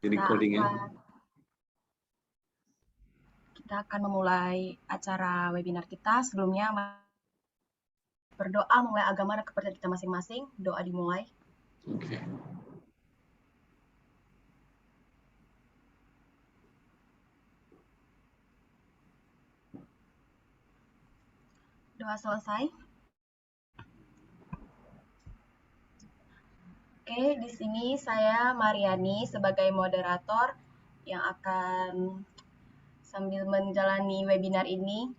di Kita recording-nya. akan memulai acara webinar kita. Sebelumnya berdoa memulai agama dan kepercayaan kita masing-masing. Doa dimulai. Oke. Doa selesai. Oke, di sini saya Mariani sebagai moderator yang akan sambil menjalani webinar ini.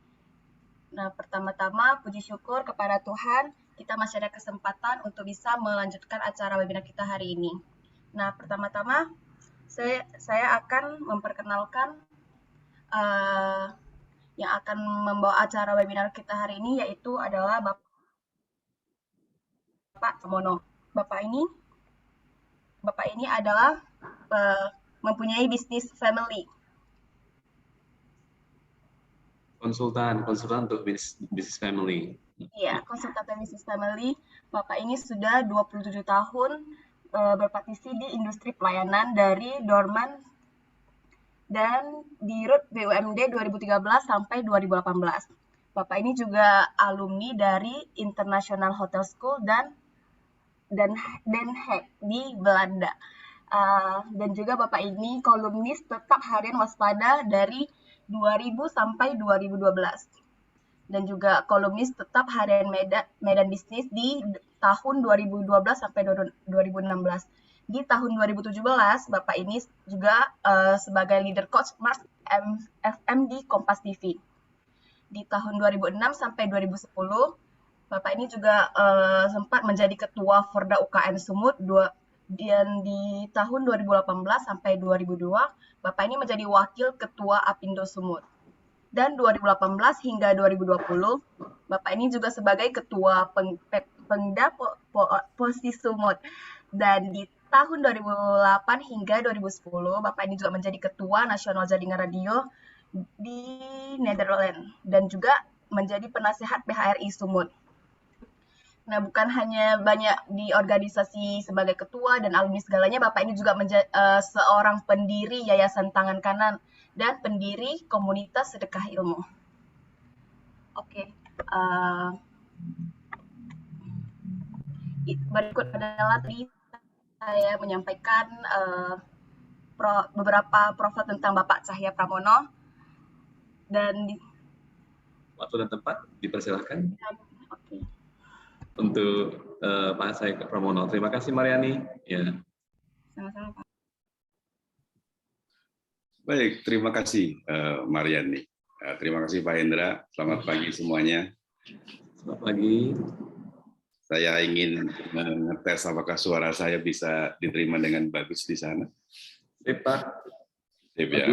Nah, pertama-tama puji syukur kepada Tuhan, kita masih ada kesempatan untuk bisa melanjutkan acara webinar kita hari ini. Nah, pertama-tama saya akan memperkenalkan yang akan membawa acara webinar kita hari ini, yaitu adalah Bapak Pramono. Bapak ini adalah mempunyai bisnis family. Konsultan untuk bisnis family. Iya, konsultan bisnis family. Bapak ini sudah 27 tahun berpartisi di industri pelayanan dari Dorman dan di Rut BUMD 2013 sampai 2018. Bapak ini juga alumni dari International Hotel School dan Den Haag di Belanda. Dan juga Bapak ini kolumnis tetap harian waspada dari 2000 sampai 2012. Dan juga kolumnis tetap harian Medan Bisnis di tahun 2012 sampai 2016. Di tahun 2017, Bapak ini juga sebagai leader coach Mars FM di Kompas TV. Di tahun 2006 sampai 2010, Bapak ini juga sempat menjadi ketua Forda UKM Sumut dan di tahun 2018 sampai 2002, Bapak ini menjadi wakil ketua Apindo Sumut. Dan 2018 hingga 2020, Bapak ini juga sebagai ketua Pengda Posi Sumut. Dan di tahun 2008 hingga 2010, Bapak ini juga menjadi ketua Nasional Jaringan Radio di Netherlands dan juga menjadi penasihat PHRI Sumut. Nah, bukan hanya banyak di organisasi sebagai ketua dan alumni segalanya, Bapak ini juga seorang pendiri Yayasan Tangan Kanan dan pendiri komunitas sedekah ilmu. Oke, berikut adalah tadi saya menyampaikan beberapa profil tentang Bapak Cahya Pramono dan waktu dan tempat dipersilahkan. Oke. Untuk Pak Cahya Pramono. Terima kasih Mariani. Ya. Sama-sama Pak. Baik, terima kasih Mariani. Terima kasih Pak Hendra. Selamat pagi semuanya. Selamat pagi. Saya ingin mengetes apakah suara saya bisa diterima dengan bagus di sana. Sip, Pak. Sip, ya.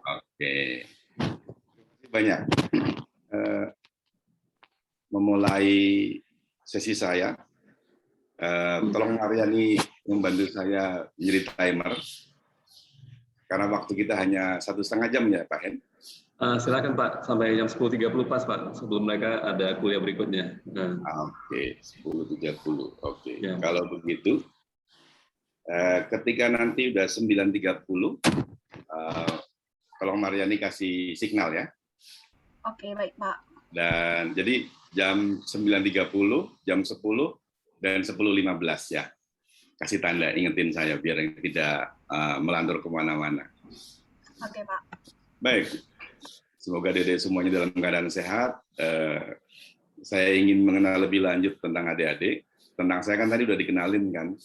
Oke. Banyak. Memulai sesi saya, tolong Mariani membantu saya menjadi timer, karena waktu kita hanya 1,5 jam ya Pak Hen. Silakan Pak, sampai jam 10.30 pas Pak, sebelum mereka ada kuliah berikutnya. Oke, 10.30. Oke. Ya. Kalau begitu, ketika nanti udah 9.30, tolong Mariani kasih signal ya. Oke, baik Pak. Dan jadi jam 9.30, jam 10, dan 10.15 ya. Kasih tanda, ingetin saya biar tidak melantur kemana-mana. Oke Pak. Baik. Semoga Dede semuanya dalam keadaan sehat. Saya ingin mengenal lebih lanjut tentang adik-adik. Tentang saya kan tadi udah dikenalin kan.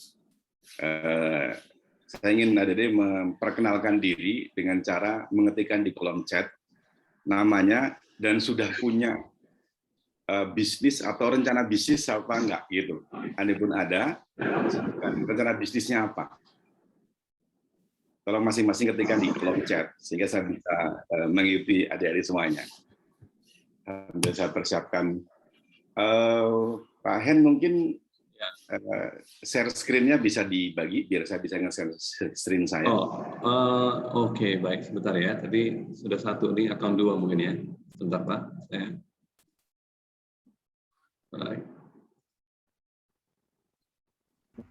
Saya ingin adik-adik memperkenalkan diri dengan cara mengetikkan di kolom chat namanya dan sudah punya bisnis atau rencana bisnis apa enggak gitu. Andaipun ada, rencana bisnisnya apa? Tolong masing-masing ketikkan di kolom chat sehingga saya bisa mengikuti adik-adik semuanya. Dan saya persiapkan Pak Hen mungkin share screen-nya bisa dibagi biar saya bisa nge-share screen saya. Oke, baik sebentar ya. Tadi sudah satu nih, akun 2 mungkin ya. Sebentar Pak. Baik.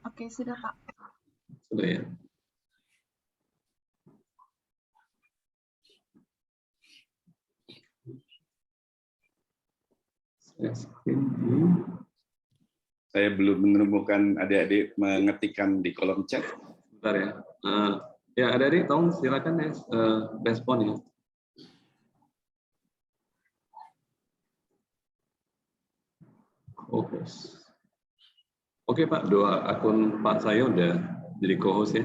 Oke, sudah Pak. Sudah ya. Saya belum menemukan adik-adik mengetikkan di kolom chat. Bentar ya. Ya, adik-adik, tolong silakan ya, respon ya. Oke Pak, dua akun Pak saya udah jadi co-host ya.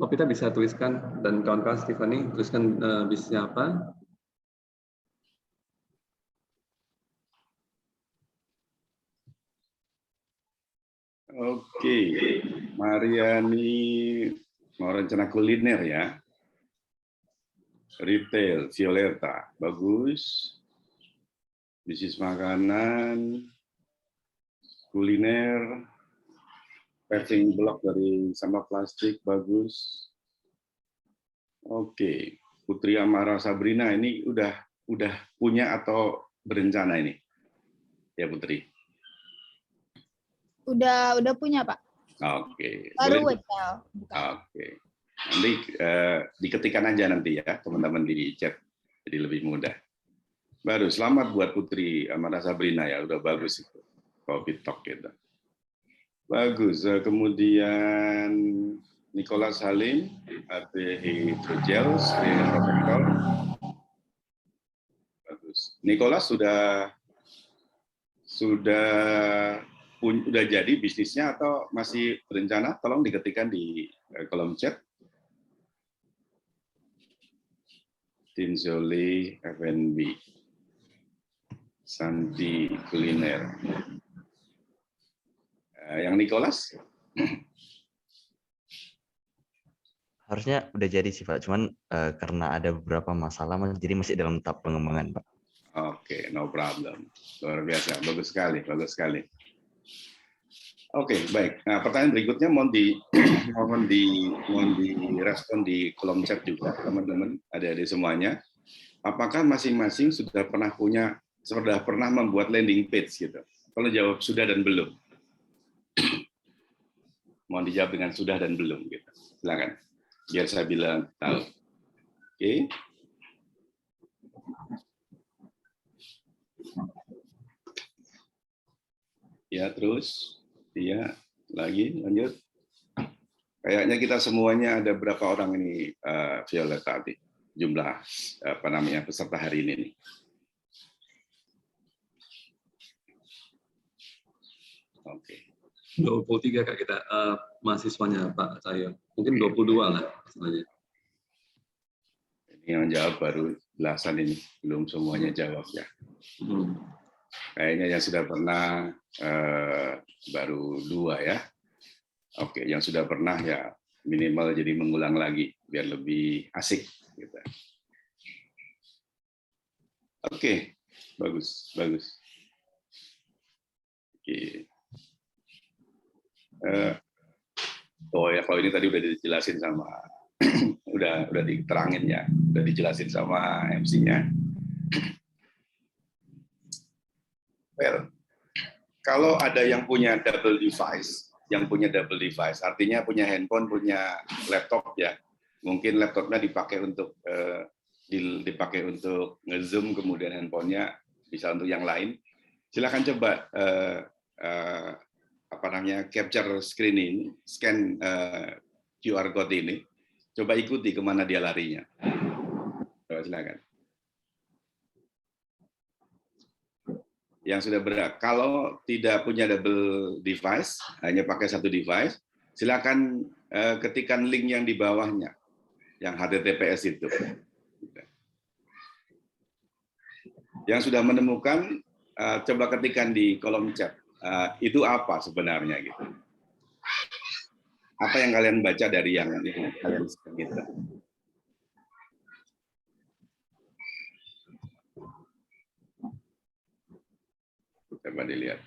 Kita bisa tuliskan, dan kawan-kawan Stephanie tuliskan bisnisnya apa. Oke, Mariani mau rencana kuliner ya. Retail, Violeta, bagus. Bisnis makanan, kuliner, paving block dari sampah plastik, bagus. Oke, Putri Amara Sabrina ini udah punya atau berencana ini? Ya Putri. Udah punya Pak. Oke. Baru Boleh. Oke. Nanti diketikkan aja nanti ya teman-teman di chat, jadi lebih mudah. Baru selamat buat Putri Amara Sabrina ya, udah bagus itu. Coffee Talk gitu. Bagus. Kemudian Nicholas Halim, APH Hydrogel, Screen Protocol. Bagus. Nicholas sudah jadi bisnisnya atau masih berencana? Tolong diketikkan di kolom chat. Tinzoli F&B, Santi Kuliner. Yang Nicholas? Harusnya udah jadi sih Pak, cuman karena ada beberapa masalah, jadi masih dalam tahap pengembangan Pak. Oke, no problem. Luar biasa, bagus sekali, bagus sekali. Oke, baik. Nah, pertanyaan berikutnya mohon direspon di kolom chat juga, teman-teman, adik-adik semuanya. Apakah masing-masing sudah pernah membuat landing page gitu? Kalau jawab sudah dan belum, mohon dijawab dengan sudah dan belum gitu. Silakan, biar saya bilang tahu. Oke. Ya, terus. Iya, lagi lanjut. Kayaknya kita semuanya ada berapa orang ini, Violeta, jumlah peserta hari ini nih. Oke. 23 Kak kita mahasiswanya Pak saya. Mungkin 22 lah sebenarnya. Ini yang jawab baru belasan ini, belum semuanya jawab ya. Kayaknya yang sudah pernah baru 2 ya. Oke, yang sudah pernah ya minimal jadi mengulang lagi biar lebih asik gitu. Oke, bagus. Oke. Oh ya, kalau ini tadi udah dijelasin sama udah diterangin ya, udah dijelasin sama MC-nya. Well, kalau ada yang punya double device, artinya punya handphone, punya laptop ya, mungkin laptopnya dipakai untuk nge-zoom, kemudian handphonenya bisa untuk yang lain. Silakan coba capture screen ini, scan QR code ini, coba ikuti kemana dia larinya. Coba silakan. Yang sudah berat. Kalau tidak punya double device, hanya pakai satu device, silakan ketikkan link yang di bawahnya, yang HTTPS itu. Yang sudah menemukan, coba ketikkan di kolom chat. Itu apa sebenarnya gitu? Apa yang kalian baca dari yang kalian gitu? Coba dilihat.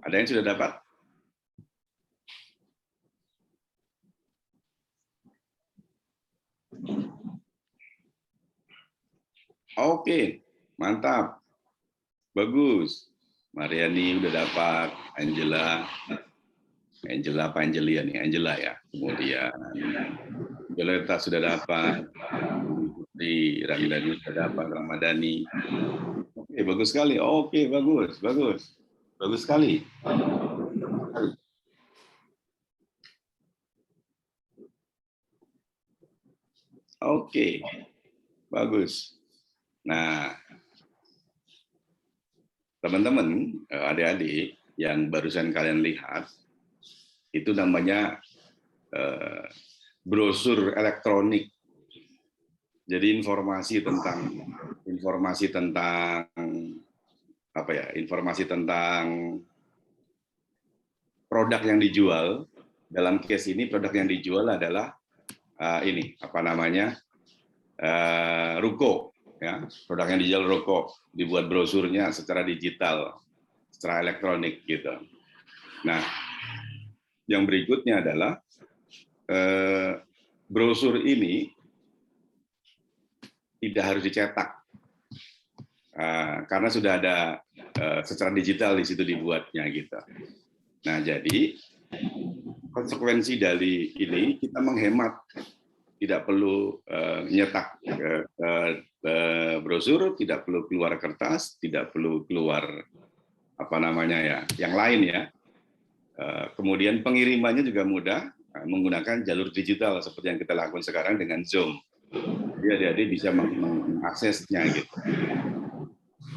Ada yang sudah dapat? Oke, mantap. Bagus. Mariani udah dapat, Angela apa Angelia nih? Angela ya. Kemudian Violeta sudah dapat, di Ramdhani sudah dapat, Ramadhani. Oke, bagus sekali. Oke, bagus. Bagus sekali. Oke, bagus. Nah, teman-teman, adik-adik yang barusan kalian lihat, itu namanya brosur elektronik. Jadi informasi tentang apa ya? Informasi tentang produk yang dijual. Dalam case ini produk yang dijual adalah ini apa namanya? Ruko, ya. Produk yang dijual ruko, dibuat brosurnya secara digital, secara elektronik gitu. Nah, yang berikutnya adalah brosur ini tidak harus dicetak karena sudah ada secara digital di situ dibuatnya gitu. Nah, jadi konsekuensi dari ini kita menghemat, tidak perlu nyetak brosur, tidak perlu keluar kertas, tidak perlu keluar apa namanya ya, yang lain ya. Kemudian pengirimannya juga mudah menggunakan jalur digital seperti yang kita lakukan sekarang dengan Zoom. Jadi adik-adik bisa mengaksesnya gitu.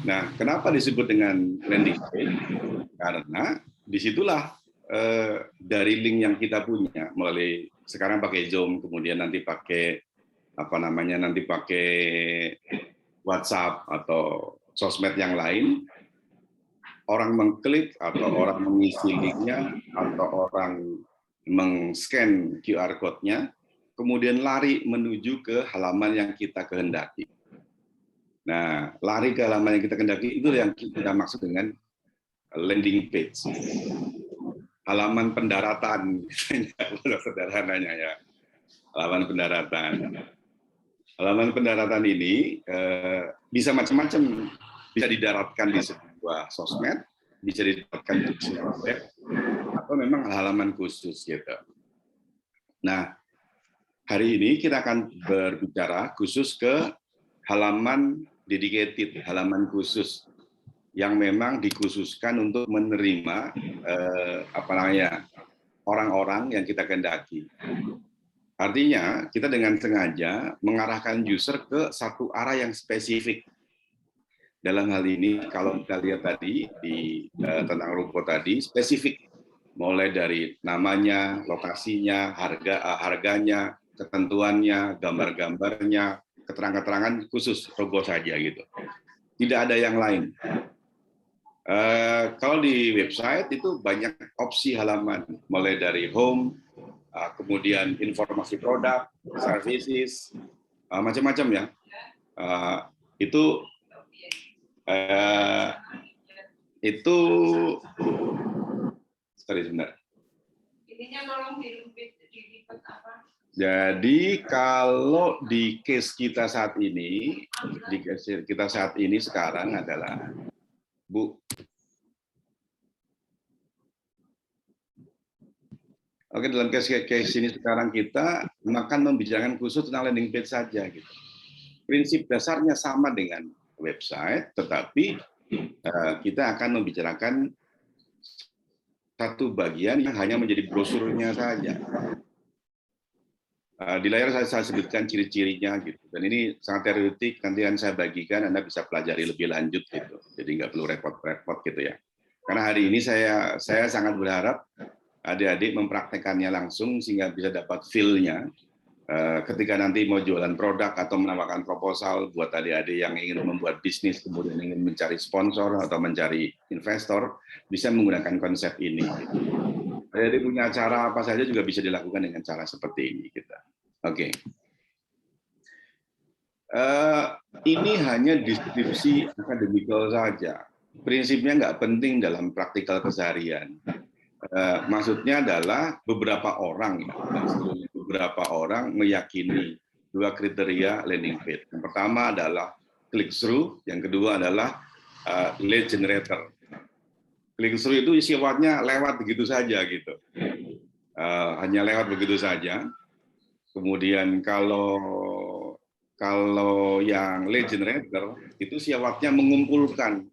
Nah, kenapa disebut dengan landing page? Karena disitulah dari link yang kita punya melalui sekarang pakai Zoom, kemudian nanti pakai apa namanya, nanti pakai WhatsApp atau sosmed yang lain, orang mengklik atau orang mengisi linknya atau orang meng-scan QR code-nya, kemudian lari menuju ke halaman yang kita kehendaki. Nah, lari ke halaman yang kita kehendaki itu yang kita maksud dengan landing page. Halaman pendaratan, sederhananya ya. Halaman pendaratan. Halaman pendaratan ini bisa macam-macam, bisa didaratkan di sebuah sosmed, bisa didaratkan di sebuah web, atau memang halaman khusus gitu. Nah, hari ini kita akan berbicara khusus ke halaman dedicated, halaman khusus yang memang dikhususkan untuk menerima apa namanya, orang-orang yang kita kehendaki. Artinya kita dengan sengaja mengarahkan user ke satu arah yang spesifik. Dalam hal ini kalau kita lihat tadi di tentang ruko tadi spesifik, mulai dari namanya, lokasinya, harganya, ketentuannya, gambar-gambarnya, keterangan-keterangan khusus ruko saja gitu. Tidak ada yang lain. Kalau di website itu banyak opsi halaman, mulai dari home, kemudian informasi produk, services, macam-macam ya. Itu sebentar. Jadi kalau di case kita saat ini, sekarang adalah Bu. Oke, dalam case ini sekarang kita akan membicarakan khusus tentang landing page saja gitu. Prinsip dasarnya sama dengan website, tetapi kita akan membicarakan satu bagian yang hanya menjadi brosurnya saja. Di layar saya sebutkan ciri-cirinya gitu. Dan ini sangat teoretik, nanti yang saya bagikan Anda bisa pelajari lebih lanjut gitu. Jadi nggak perlu repot-repot gitu ya. Karena hari ini saya sangat berharap adik-adik mempraktekannya langsung sehingga bisa dapat feel-nya ketika nanti mau jualan produk atau menawarkan proposal buat adik-adik yang ingin membuat bisnis, kemudian ingin mencari sponsor atau mencari investor, bisa menggunakan konsep ini. Adik-adik punya cara apa saja juga bisa dilakukan dengan cara seperti ini kita. Oke. Ini hanya deskripsi akademikal saja. Prinsipnya nggak penting dalam praktikal keseharian. Maksudnya adalah beberapa orang meyakini dua kriteria landing page. Yang pertama adalah click through, yang kedua adalah lead generator. Click through itu sifatnya lewat begitu saja gitu, hanya lewat begitu saja. Kemudian kalau yang lead generator itu sifatnya mengumpulkan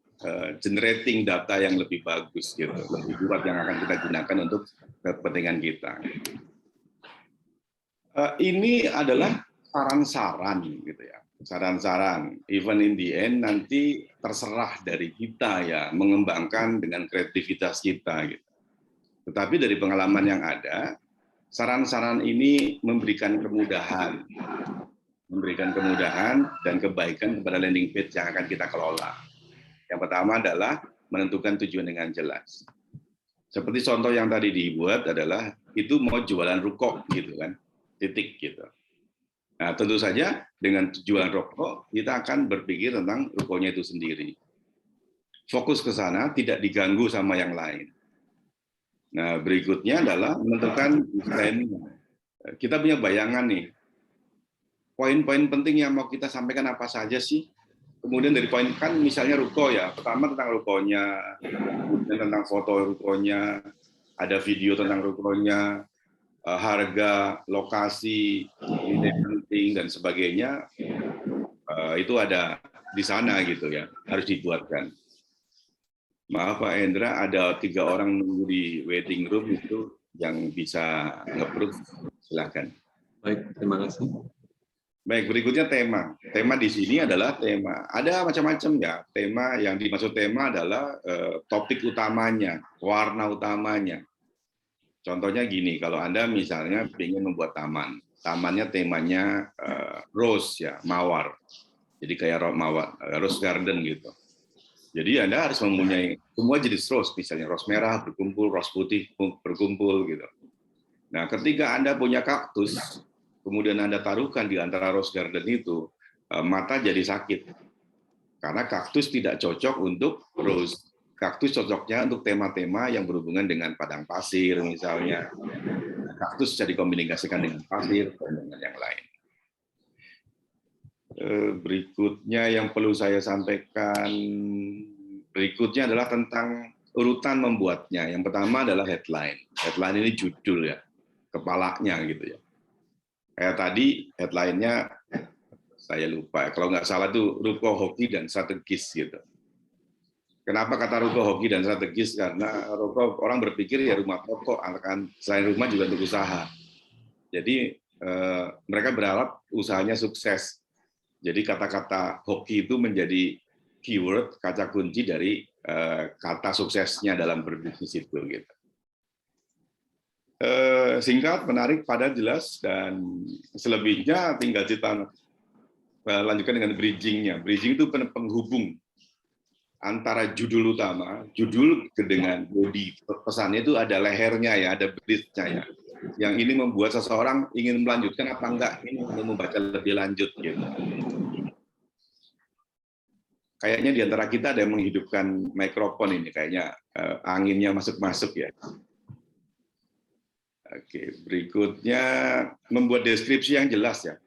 generating data yang lebih bagus gitu, lebih kuat yang akan kita gunakan untuk kepentingan kita. Ini adalah saran-saran gitu ya, saran-saran. Even in the end nanti terserah dari kita ya mengembangkan dengan kreativitas kita gitu. Tetapi dari pengalaman yang ada, saran-saran ini memberikan kemudahan dan kebaikan kepada landing page yang akan kita kelola. Yang pertama adalah menentukan tujuan dengan jelas. Seperti contoh yang tadi dibuat adalah itu mau jualan rokok gitu kan, titik gitu. Nah, tentu saja dengan jualan rokok kita akan berpikir tentang rokoknya itu sendiri. Fokus ke sana, tidak diganggu sama yang lain. Nah, berikutnya adalah menentukan desain. Kita punya bayangan nih, poin-poin penting yang mau kita sampaikan apa saja sih? Kemudian dari poin kan misalnya ruko ya, pertama tentang rukonya, kemudian tentang foto rukonya, ada video tentang rukonya, harga, lokasi, ide penting dan sebagainya, itu ada di sana gitu ya, harus dibuatkan. Maaf Pak Hendra, ada 3 orang nunggu di waiting room itu yang bisa nge-approve, silakan. Baik, terima kasih. Baik, berikutnya tema. Tema di sini adalah tema. Ada macam-macam ya. Tema yang dimaksud tema adalah topik utamanya, warna utamanya. Contohnya gini, kalau Anda misalnya ingin membuat taman, tamannya temanya rose ya, mawar. Jadi kayak mawar, rose garden gitu. Jadi Anda harus mempunyai semua jenis rose, misalnya rose merah berkumpul, rose putih berkumpul gitu. Nah, ketika Anda punya kaktus, kemudian Anda taruhkan di antara rose garden itu, mata jadi sakit. Karena kaktus tidak cocok untuk rose. Kaktus cocoknya untuk tema-tema yang berhubungan dengan padang pasir misalnya. Kaktus bisa dikombinasikan dengan pasir dan dengan yang lain. Berikutnya yang perlu saya sampaikan berikutnya adalah tentang urutan membuatnya. Yang pertama adalah headline. Headline ini judul ya, kepalanya gitu ya. Kayak tadi headline-nya saya lupa. Kalau nggak salah itu ruko hoki dan strategis gitu. Kenapa kata ruko hoki dan strategis? Karena ruko orang berpikir ya rumah toko, akan selain rumah juga untuk usaha. Jadi mereka berharap usahanya sukses. Jadi kata-kata hoki itu menjadi keyword, kata kunci dari kata suksesnya dalam berbisnis itu. Gitu. Singkat, menarik, padat, jelas, dan selebihnya tinggal kita lanjutkan dengan bridging-nya. Bridging itu penghubung antara judul utama, judul dengan body pesannya itu ada lehernya ya, ada bridge-nya ya. Yang ini membuat seseorang ingin melanjutkan apa enggak, ini untuk membaca lebih lanjut gitu. Kayaknya di antara kita ada yang menghidupkan mikrofon ini, kayaknya anginnya masuk-masuk ya. Oke, berikutnya membuat deskripsi yang jelas ya.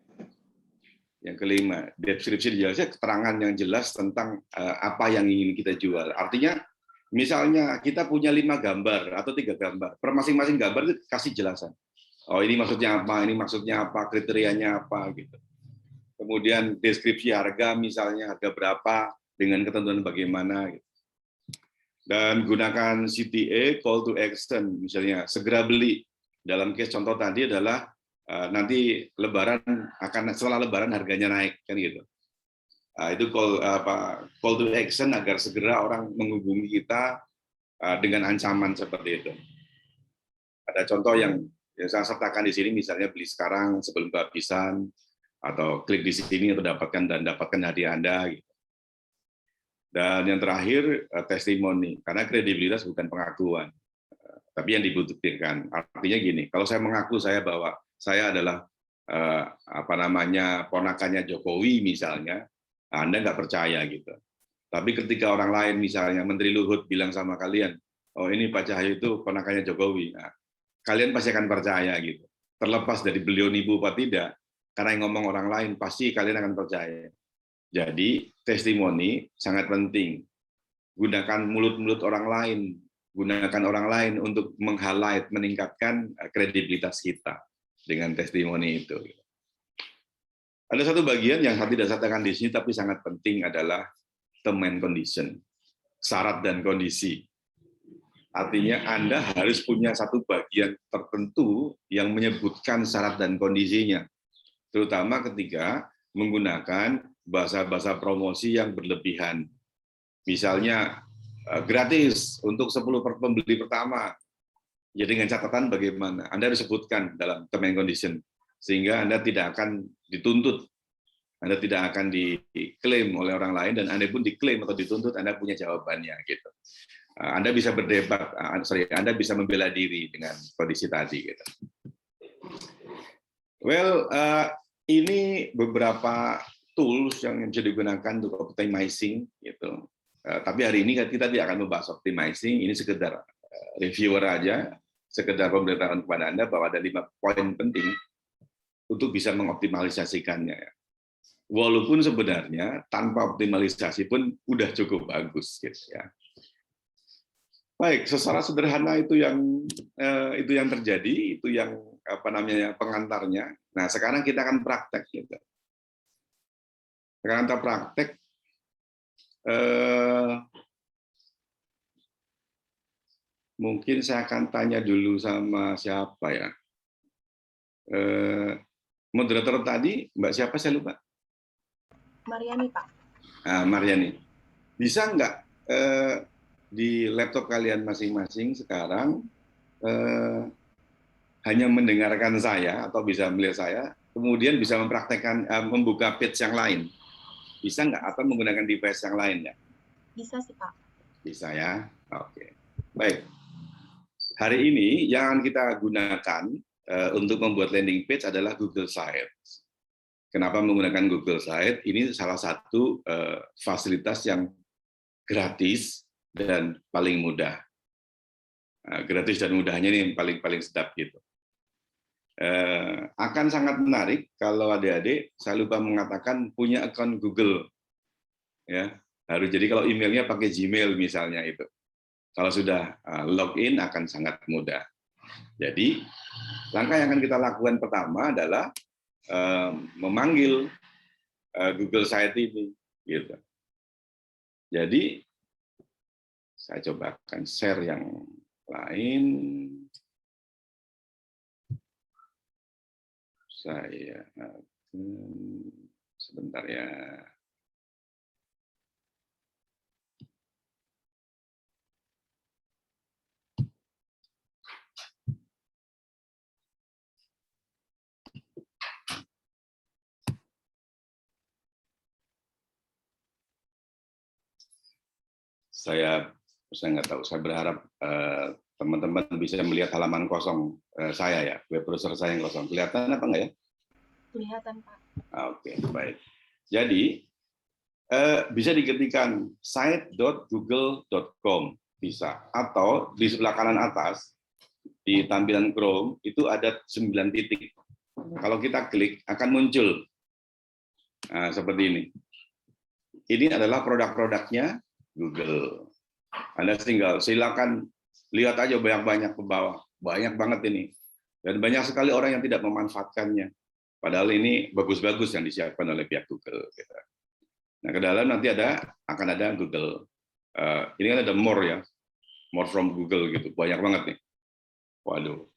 Yang kelima, deskripsi jelasnya keterangan yang jelas tentang apa yang ingin kita jual. Artinya, misalnya kita punya 5 gambar atau 3 gambar, per masing-masing gambar itu kasih jelasan. Oh ini maksudnya apa, kriterianya apa gitu. Kemudian deskripsi harga, misalnya harga berapa dengan ketentuan bagaimana. Gitu. Dan gunakan CTA, call to action, misalnya segera beli. Dalam case contoh tadi adalah nanti Lebaran setelah Lebaran harganya naik kan gitu. Itu call to action agar segera orang menghubungi kita dengan ancaman seperti itu. Ada contoh yang saya sertakan di sini, misalnya beli sekarang sebelum kehabisan, atau klik di sini untuk dapatkan hadiah Anda. Gitu. Dan yang terakhir testimoni, karena kredibilitas bukan pengakuan. Tapi yang dibutuhkan, artinya gini, kalau saya mengaku bahwa saya adalah ponakannya Jokowi misalnya, Anda nggak percaya gitu. Tapi ketika orang lain misalnya Menteri Luhut bilang sama kalian, oh ini Pak Cahyo itu ponakannya Jokowi, nah, kalian pasti akan percaya gitu. Terlepas dari beliau nibu apa tidak, karena yang ngomong orang lain pasti kalian akan percaya. Jadi testimoni sangat penting. Gunakan mulut-mulut orang lain, gunakan orang lain untuk meng-highlight, meningkatkan kredibilitas kita dengan testimoni itu. Ada satu bagian yang saya tidak katakan di sini, tapi sangat penting adalah term and condition, syarat dan kondisi. Artinya Anda harus punya satu bagian tertentu yang menyebutkan syarat dan kondisinya, terutama ketika menggunakan bahasa-bahasa promosi yang berlebihan. Misalnya gratis untuk 10 pembeli pertama. Ya dengan catatan bagaimana Anda harus sebutkan dalam term and condition sehingga Anda tidak akan dituntut, Anda tidak akan diklaim oleh orang lain dan Anda pun diklaim atau dituntut Anda punya jawabannya gitu. Anda bisa berdebat, Anda bisa membela diri dengan kondisi tadi gitu. Well, ini beberapa tools yang bisa digunakan untuk optimizing gitu. Tapi hari ini kita tidak akan membahas optimizing, ini sekedar reviewer aja, sekedar pemberitahuan kepada Anda bahwa ada 5 poin penting untuk bisa mengoptimalisasikannya. Walaupun sebenarnya tanpa optimalisasi pun udah cukup bagus gitu ya. Baik, secara sederhana itu yang terjadi, itu yang pengantarnya. Nah, sekarang kita akan praktek gitu. Sekarang kita praktek. Mungkin saya akan tanya dulu sama siapa ya. Moderator tadi, Mbak siapa saya lupa? Mariani, Pak. Mariani. Bisa nggak di laptop kalian masing-masing sekarang hanya mendengarkan saya atau bisa melihat saya, kemudian bisa mempraktekkan membuka page yang lain? Bisa nggak? Atau menggunakan device yang lain ya? Bisa sih, Pak. Bisa ya? Oke. Baik. Hari ini yang akan kita gunakan untuk membuat landing page adalah Google Sites. Kenapa menggunakan Google Sites? Ini salah satu fasilitas yang gratis dan paling mudah. Gratis dan mudahnya ini yang paling sedap gitu. Akan sangat menarik kalau adik-adik, saya lupa mengatakan punya akun Google. Ya, harus jadi kalau emailnya pakai Gmail misalnya itu. Kalau sudah login akan sangat mudah. Jadi langkah yang akan kita lakukan pertama adalah memanggil Google Site ini. Gitu. Jadi saya coba akan share yang lain. Saya sebentar ya. Saya nggak tahu. Saya berharap teman-teman bisa melihat halaman kosong saya ya, web browser saya yang kosong. Kelihatan apa enggak ya? Kelihatan, Pak. Oke, baik. Jadi bisa diketikkan site.google.com bisa, atau di sebelah kanan atas di tampilan Chrome itu ada 9 titik. Kalau kita klik akan muncul seperti ini. Ini adalah produk-produknya Google. Anda tinggal silakan lihat aja banyak-banyak ke bawah, banyak banget ini. Dan banyak sekali orang yang tidak memanfaatkannya. Padahal ini bagus-bagus yang disiapkan oleh pihak Google. Nah, ke dalam nanti akan ada Google. Ini kan ada more ya, more from Google gitu, banyak banget nih. Waduh,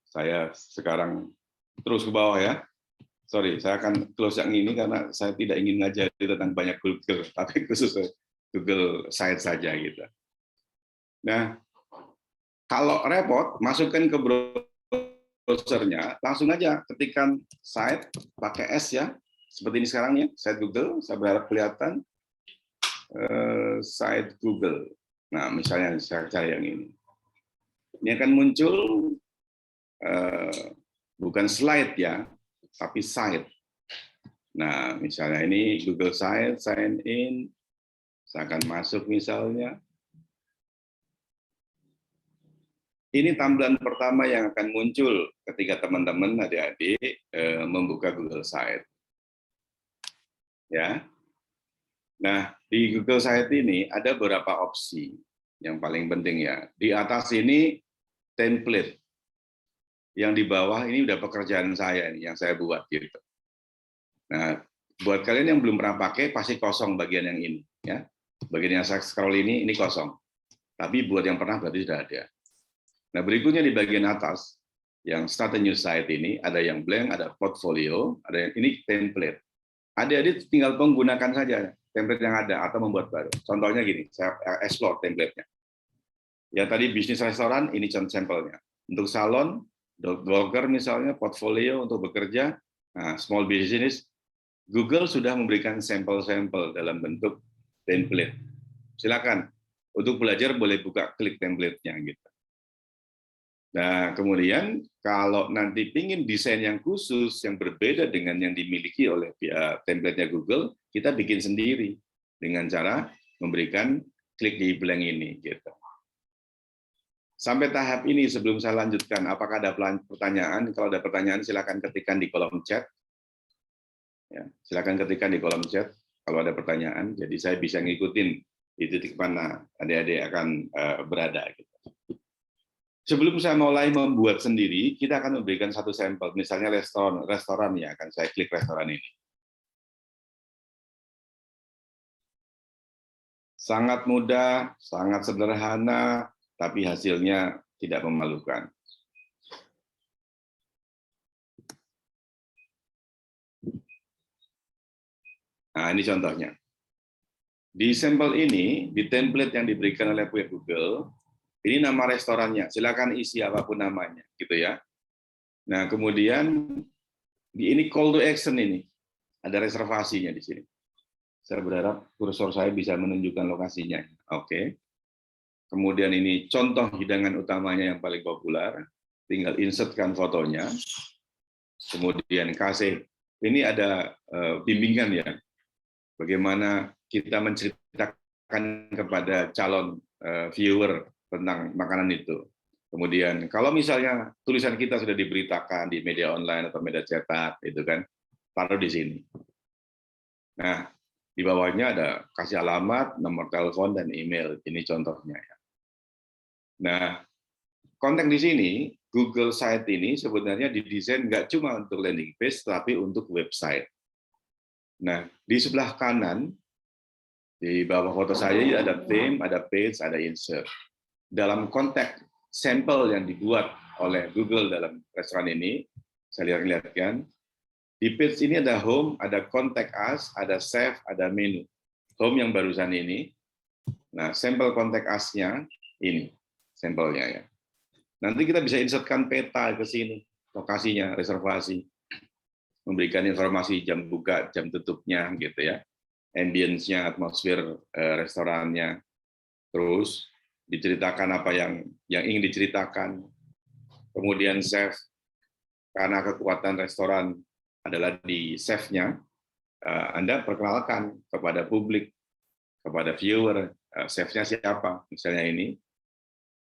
saya sekarang terus ke bawah ya. Sorry, saya akan close yang ini karena saya tidak ingin ngajari tentang banyak Google, tapi khusus Google Site saja gitu. Nah, kalau repot, masukkan ke browsernya, langsung aja ketikkan site pakai S ya, seperti ini sekarang ya, site Google. Saya berharap kelihatan site Google. Nah, misalnya saya cari yang ini. Ini akan muncul bukan slide ya, tapi site. Nah, misalnya ini Google Site, sign in. Saya akan masuk misalnya. Ini tampilan pertama yang akan muncul ketika teman-teman adik-adik membuka Google Site. Ya, Nah, di Google Site ini ada beberapa opsi yang paling penting ya. Di atas ini template, yang di bawah ini udah pekerjaan saya nih, yang saya buat gitu. Nah, buat kalian yang belum pernah pakai, pasti kosong bagian yang ini. Ya. Bagian yang saya scroll ini kosong. Tapi buat yang pernah berarti sudah ada. Nah, berikutnya di bagian atas, yang Start a New Site ini, ada yang blank, ada portfolio, ada yang ini template. Adik-adik tinggal menggunakan saja template yang ada atau membuat baru. Contohnya gini, saya explore template-nya. Yang tadi bisnis restoran, ini contoh sampelnya. Untuk salon, blogger misalnya, portfolio untuk bekerja, nah, small business, Google sudah memberikan sampel-sampel dalam bentuk template. Silakan, untuk belajar boleh buka klik template-nya gitu. Nah, kemudian kalau nanti ingin desain yang khusus, yang berbeda dengan yang dimiliki oleh template-nya Google, kita bikin sendiri dengan cara memberikan klik di blank ini. Gitu. Sampai tahap ini, sebelum saya lanjutkan, apakah ada pertanyaan? Kalau ada pertanyaan, silakan ketikkan di kolom chat. Ya, silakan ketikkan di kolom chat kalau ada pertanyaan. Jadi saya bisa ngikutin di titik mana adik-adik akan berada. Gitu. Sebelum saya mulai membuat sendiri, kita akan memberikan satu sampel, misalnya restoran ya, akan saya klik restoran ini. Sangat mudah, sangat sederhana, tapi hasilnya tidak memalukan. Nah, ini contohnya. Di sampel ini, di template yang diberikan oleh Google, ini nama restorannya, silakan isi apapun namanya, gitu ya. Nah, kemudian ini call to action ini, ada reservasinya di sini. Saya berharap kursor saya bisa menunjukkan lokasinya. Oke. Kemudian ini contoh hidangan utamanya yang paling populer, tinggal insertkan fotonya. Kemudian kasih, ini ada bimbingan ya, bagaimana kita menceritakan kepada calon viewer tentang makanan itu. Kemudian kalau misalnya tulisan kita sudah diberitakan di media online atau media cetak, itu kan taruh di sini. Nah, di bawahnya ada kasih alamat, nomor telepon dan email. Ini contohnya ya. Nah, konten di sini Google Site ini sebenarnya didesain nggak cuma untuk landing page, tapi untuk website. Nah, di sebelah kanan di bawah foto saya ada theme, ada page, ada insert. Dalam konteks sampel yang dibuat oleh Google dalam restoran ini, saya lihat-lihatkan, di page ini ada home, ada contact us, ada save, ada menu. Home yang barusan ini, nah sampel contact us-nya ini, sampelnya ya. Nanti kita bisa insertkan peta ke sini, lokasinya, reservasi, memberikan informasi jam buka, jam tutupnya, gitu ya, ambience-nya, atmosfer restorannya, terus diceritakan apa yang ingin diceritakan, kemudian save, karena kekuatan restoran adalah di save-nya, Anda perkenalkan kepada publik, kepada viewer, chef-nya siapa, misalnya ini,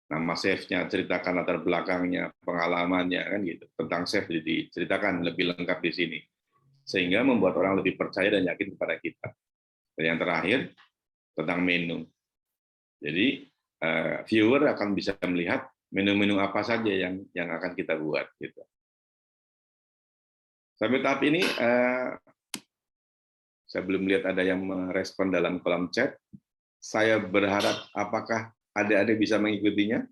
nama chef-nya, ceritakan latar belakangnya, pengalamannya, kan gitu. Tentang chef diceritakan lebih lengkap di sini, sehingga membuat orang lebih percaya dan yakin kepada kita. Dan yang terakhir, tentang menu. Jadi viewer akan bisa melihat menu-menu apa saja yang akan kita buat. Gitu. Sampai tahap ini, saya belum lihat ada yang merespon dalam kolom chat. Saya berharap apakah adik-adik bisa mengikutinya.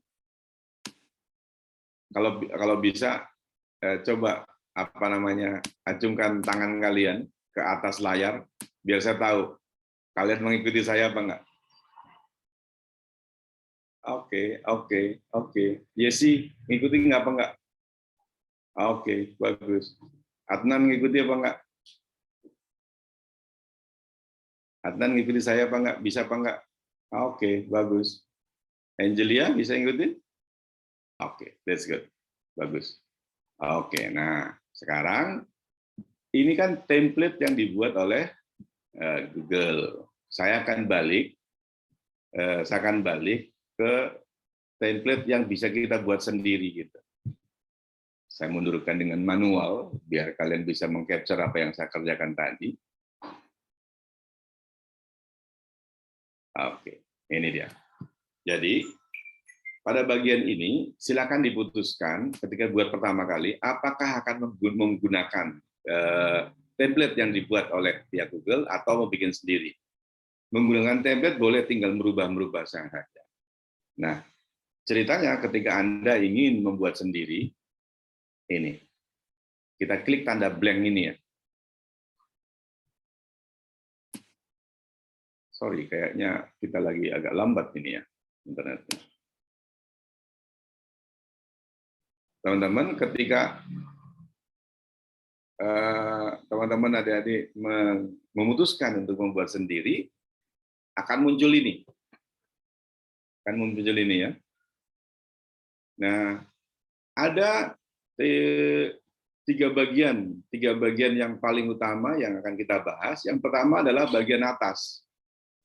Kalau bisa, coba acungkan tangan kalian ke atas layar, biar saya tahu kalian mengikuti saya apa enggak. Oke. Yesi, ngikuti nggak apa enggak? Oke, bagus. Adnan ngikuti apa enggak? Adnan ngikuti saya apa enggak? Bisa apa enggak? Oke, bagus. Angelia bisa ngikutin? Oke, that's good. Bagus. Oke, nah sekarang ini kan template yang dibuat oleh Google. Saya akan balik ke template yang bisa kita buat sendiri gitu. Saya mundurkan dengan manual biar kalian bisa mengcapture apa yang saya kerjakan tadi. Oke, ini dia. Jadi pada bagian ini silakan diputuskan ketika buat pertama kali apakah akan menggunakan template yang dibuat oleh pihak Google atau mau bikin sendiri. Menggunakan template boleh tinggal merubah-merubah saja. Nah, ceritanya ketika Anda ingin membuat sendiri, ini kita klik tanda blank ini ya. Sorry, kayaknya kita lagi agak lambat ini ya internetnya. Teman-teman, ketika teman-teman adik-adik memutuskan untuk membuat sendiri, akan muncul ini. Akan muncul ini ya. Nah, ada tiga bagian yang paling utama yang akan kita bahas. Yang pertama adalah bagian atas.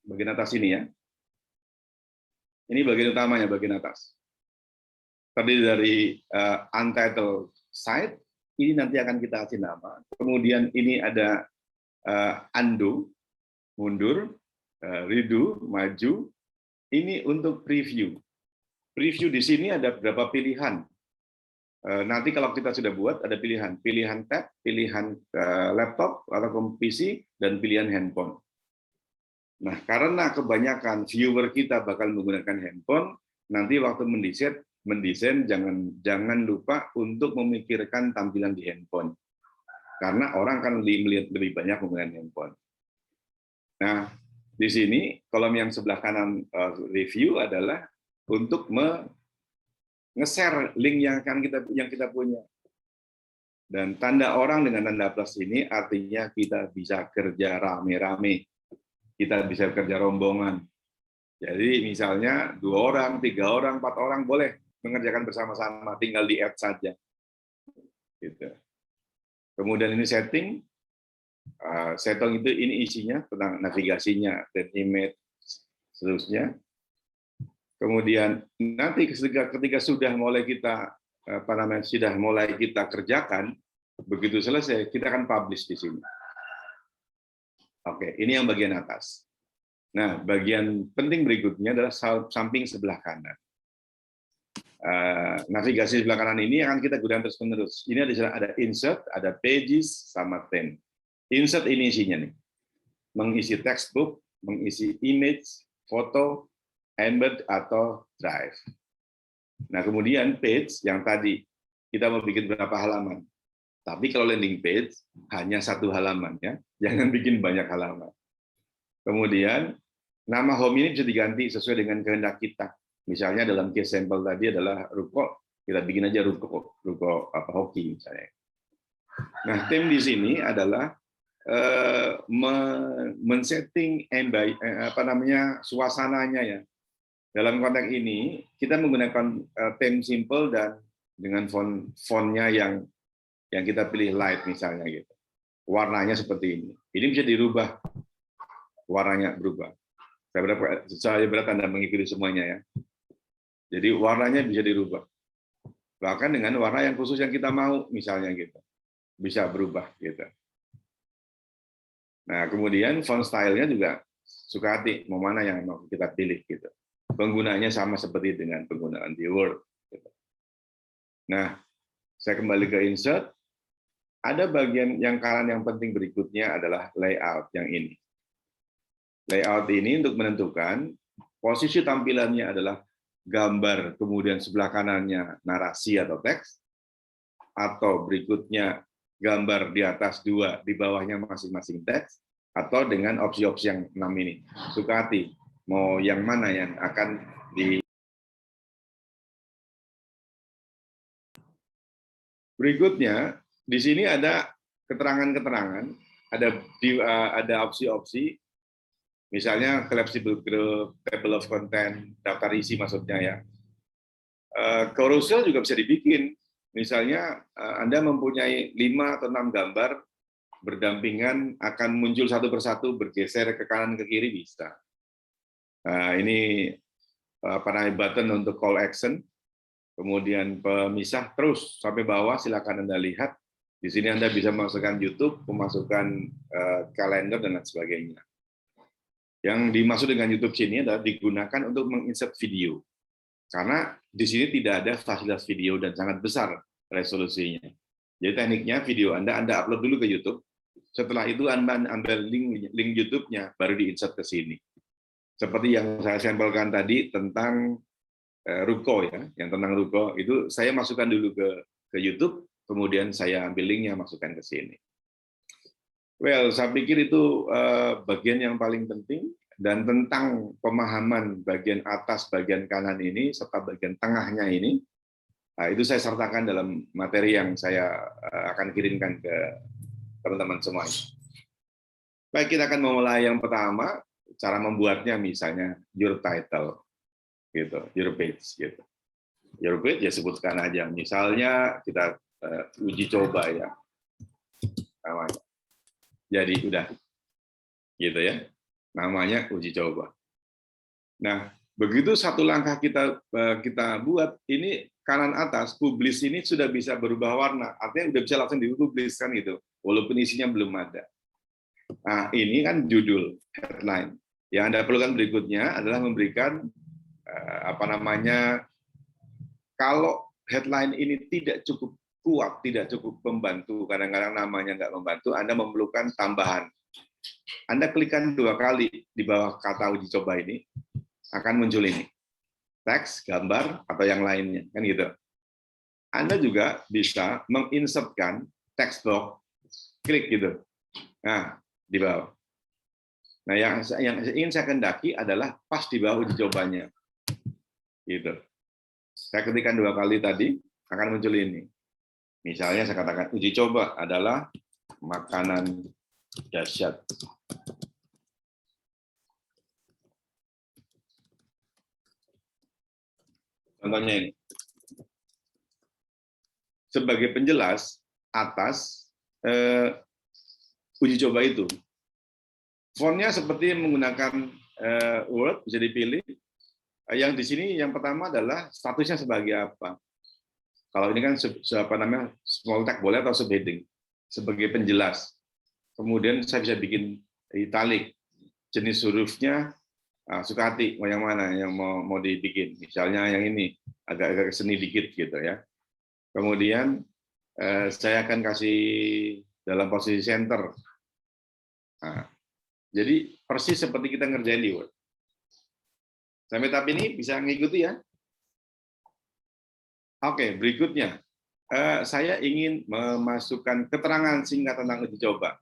Bagian atas ini ya. Ini bagian utamanya, bagian atas. Terdiri dari untitled site, ini nanti akan kita kasih nama. Kemudian ini ada undo, mundur, redo, maju. Ini untuk preview. Preview di sini ada beberapa pilihan. Nanti kalau kita sudah buat, ada pilihan. Pilihan tab, pilihan laptop atau PC, dan pilihan handphone. Nah, karena kebanyakan viewer kita bakal menggunakan handphone, nanti waktu mendesain jangan lupa untuk memikirkan tampilan di handphone. Karena orang kan melihat lebih banyak menggunakan handphone. Nah, di sini kolom yang sebelah kanan review adalah untuk nge-share link yang kita punya. Dan tanda orang dengan tanda plus ini artinya kita bisa kerja rame-rame. Kita bisa kerja rombongan. Jadi misalnya 2 orang, 3 orang, 4 orang boleh mengerjakan bersama-sama, tinggal di-add saja. Gitu. Kemudian ini setting itu ini isinya tentang navigasinya dan image seterusnya. Kemudian nanti ketika sudah mulai kita kerjakan, begitu selesai kita akan publish di sini. Oke, ini yang bagian atas. Nah, bagian penting berikutnya adalah samping sebelah kanan. Navigasi sebelah kanan ini akan kita gunakan terus-menerus. Ini ada insert, ada pages, sama theme. Insert ini isinya nih, mengisi textbook, mengisi image, foto, embed atau drive. Nah, kemudian page yang tadi kita mau bikin berapa halaman. Tapi kalau landing page hanya 1 halaman ya, jangan bikin banyak halaman. Kemudian nama home ini bisa diganti sesuai dengan kehendak kita. Misalnya dalam case sampel tadi adalah ruko, kita bikin aja ruko hoki misalnya. Nah, tim di sini adalah men-setting suasananya ya. Dalam konteks ini kita menggunakan theme simple dan dengan fontnya yang kita pilih light misalnya gitu. Warnanya seperti ini. Ini bisa dirubah. Warnanya berubah. Saya berharap Anda mengikuti semuanya ya. Jadi warnanya bisa dirubah. Bahkan dengan warna yang khusus yang kita mau misalnya gitu. Bisa berubah gitu. Nah, kemudian font style-nya juga suka hati mau mana yang mau kita pilih gitu. Penggunaannya sama seperti dengan penggunaan di Word gitu. Nah, saya kembali ke insert. Ada bagian yang kanan yang penting berikutnya adalah layout yang ini. Layout ini untuk menentukan posisi tampilannya adalah gambar, kemudian sebelah kanannya narasi atau teks, atau berikutnya gambar di atas 2, di bawahnya masing-masing teks, atau dengan opsi-opsi yang 6 ini. Suka hati, mau yang mana yang akan di... Berikutnya, di sini ada keterangan-keterangan, ada opsi-opsi, misalnya collapsible group, table of content, daftar isi maksudnya ya. Carousel juga bisa dibikin, misalnya Anda mempunyai 5 atau 6 gambar berdampingan akan muncul satu persatu bergeser ke kanan ke kiri bisa. Nah, ini button untuk call action, kemudian pemisah terus sampai bawah, silakan Anda lihat. Di sini Anda bisa memasukkan YouTube, memasukkan kalender dan lain sebagainya. Yang dimaksud dengan YouTube sini adalah digunakan untuk menginsert video. Karena di sini tidak ada fasilitas video dan sangat besar resolusinya. Jadi tekniknya video Anda upload dulu ke YouTube. Setelah itu Anda ambil link YouTube-nya, baru diinsert ke sini. Seperti yang saya sampelkan tadi tentang Ruko ya, yang tentang Ruko itu saya masukkan dulu ke YouTube, kemudian saya ambil linknya masukkan ke sini. Well, saya pikir itu bagian yang paling penting, dan tentang pemahaman bagian atas, bagian kanan ini, serta bagian tengahnya ini, itu saya sertakan dalam materi yang saya akan kirimkan ke teman-teman semua. Baik, kita akan memulai yang pertama, cara membuatnya misalnya your title, gitu, your page, gitu. Your page ya sebutkan aja, misalnya kita uji coba ya, namanya. Jadi udah, gitu ya, namanya uji coba. Nah, begitu satu langkah kita buat, ini kanan atas publish ini sudah bisa berubah warna, artinya udah bisa langsung dipublish kan gitu, walaupun isinya belum ada. Nah, ini kan judul, headline. Yang Anda perlukan berikutnya adalah memberikan kalau headline ini tidak cukup kuat, tidak cukup membantu, kadang-kadang namanya nggak membantu, Anda memerlukan tambahan. Anda klikkan 2 kali di bawah kata uji coba ini, akan muncul ini. Teks, gambar, atau yang lainnya. Kan gitu. Anda juga bisa menginsertkan text box, klik gitu. Nah, di bawah. Nah, yang ingin saya kendaki adalah pas di bawah uji cobanya. Gitu. Saya ketikkan 2 kali tadi, akan muncul ini. Misalnya saya katakan uji coba adalah makanan dahsyat. Contohnya ini. Sebagai penjelas atas uji coba itu. Fontnya seperti menggunakan Word, bisa dipilih. Yang di sini yang pertama adalah statusnya sebagai apa. Kalau ini kan small text boleh atau subheading sebagai penjelas. Kemudian saya bisa bikin italic, jenis hurufnya suka hati mau yang mana yang mau dibikin. Misalnya yang ini agak seni dikit gitu ya. Kemudian saya akan kasih dalam posisi center. Nah, jadi persis seperti kita ngerjain di Word. Sampai tahap ini bisa ngikuti ya. Oke, berikutnya saya ingin memasukkan keterangan singkat tentang uji coba.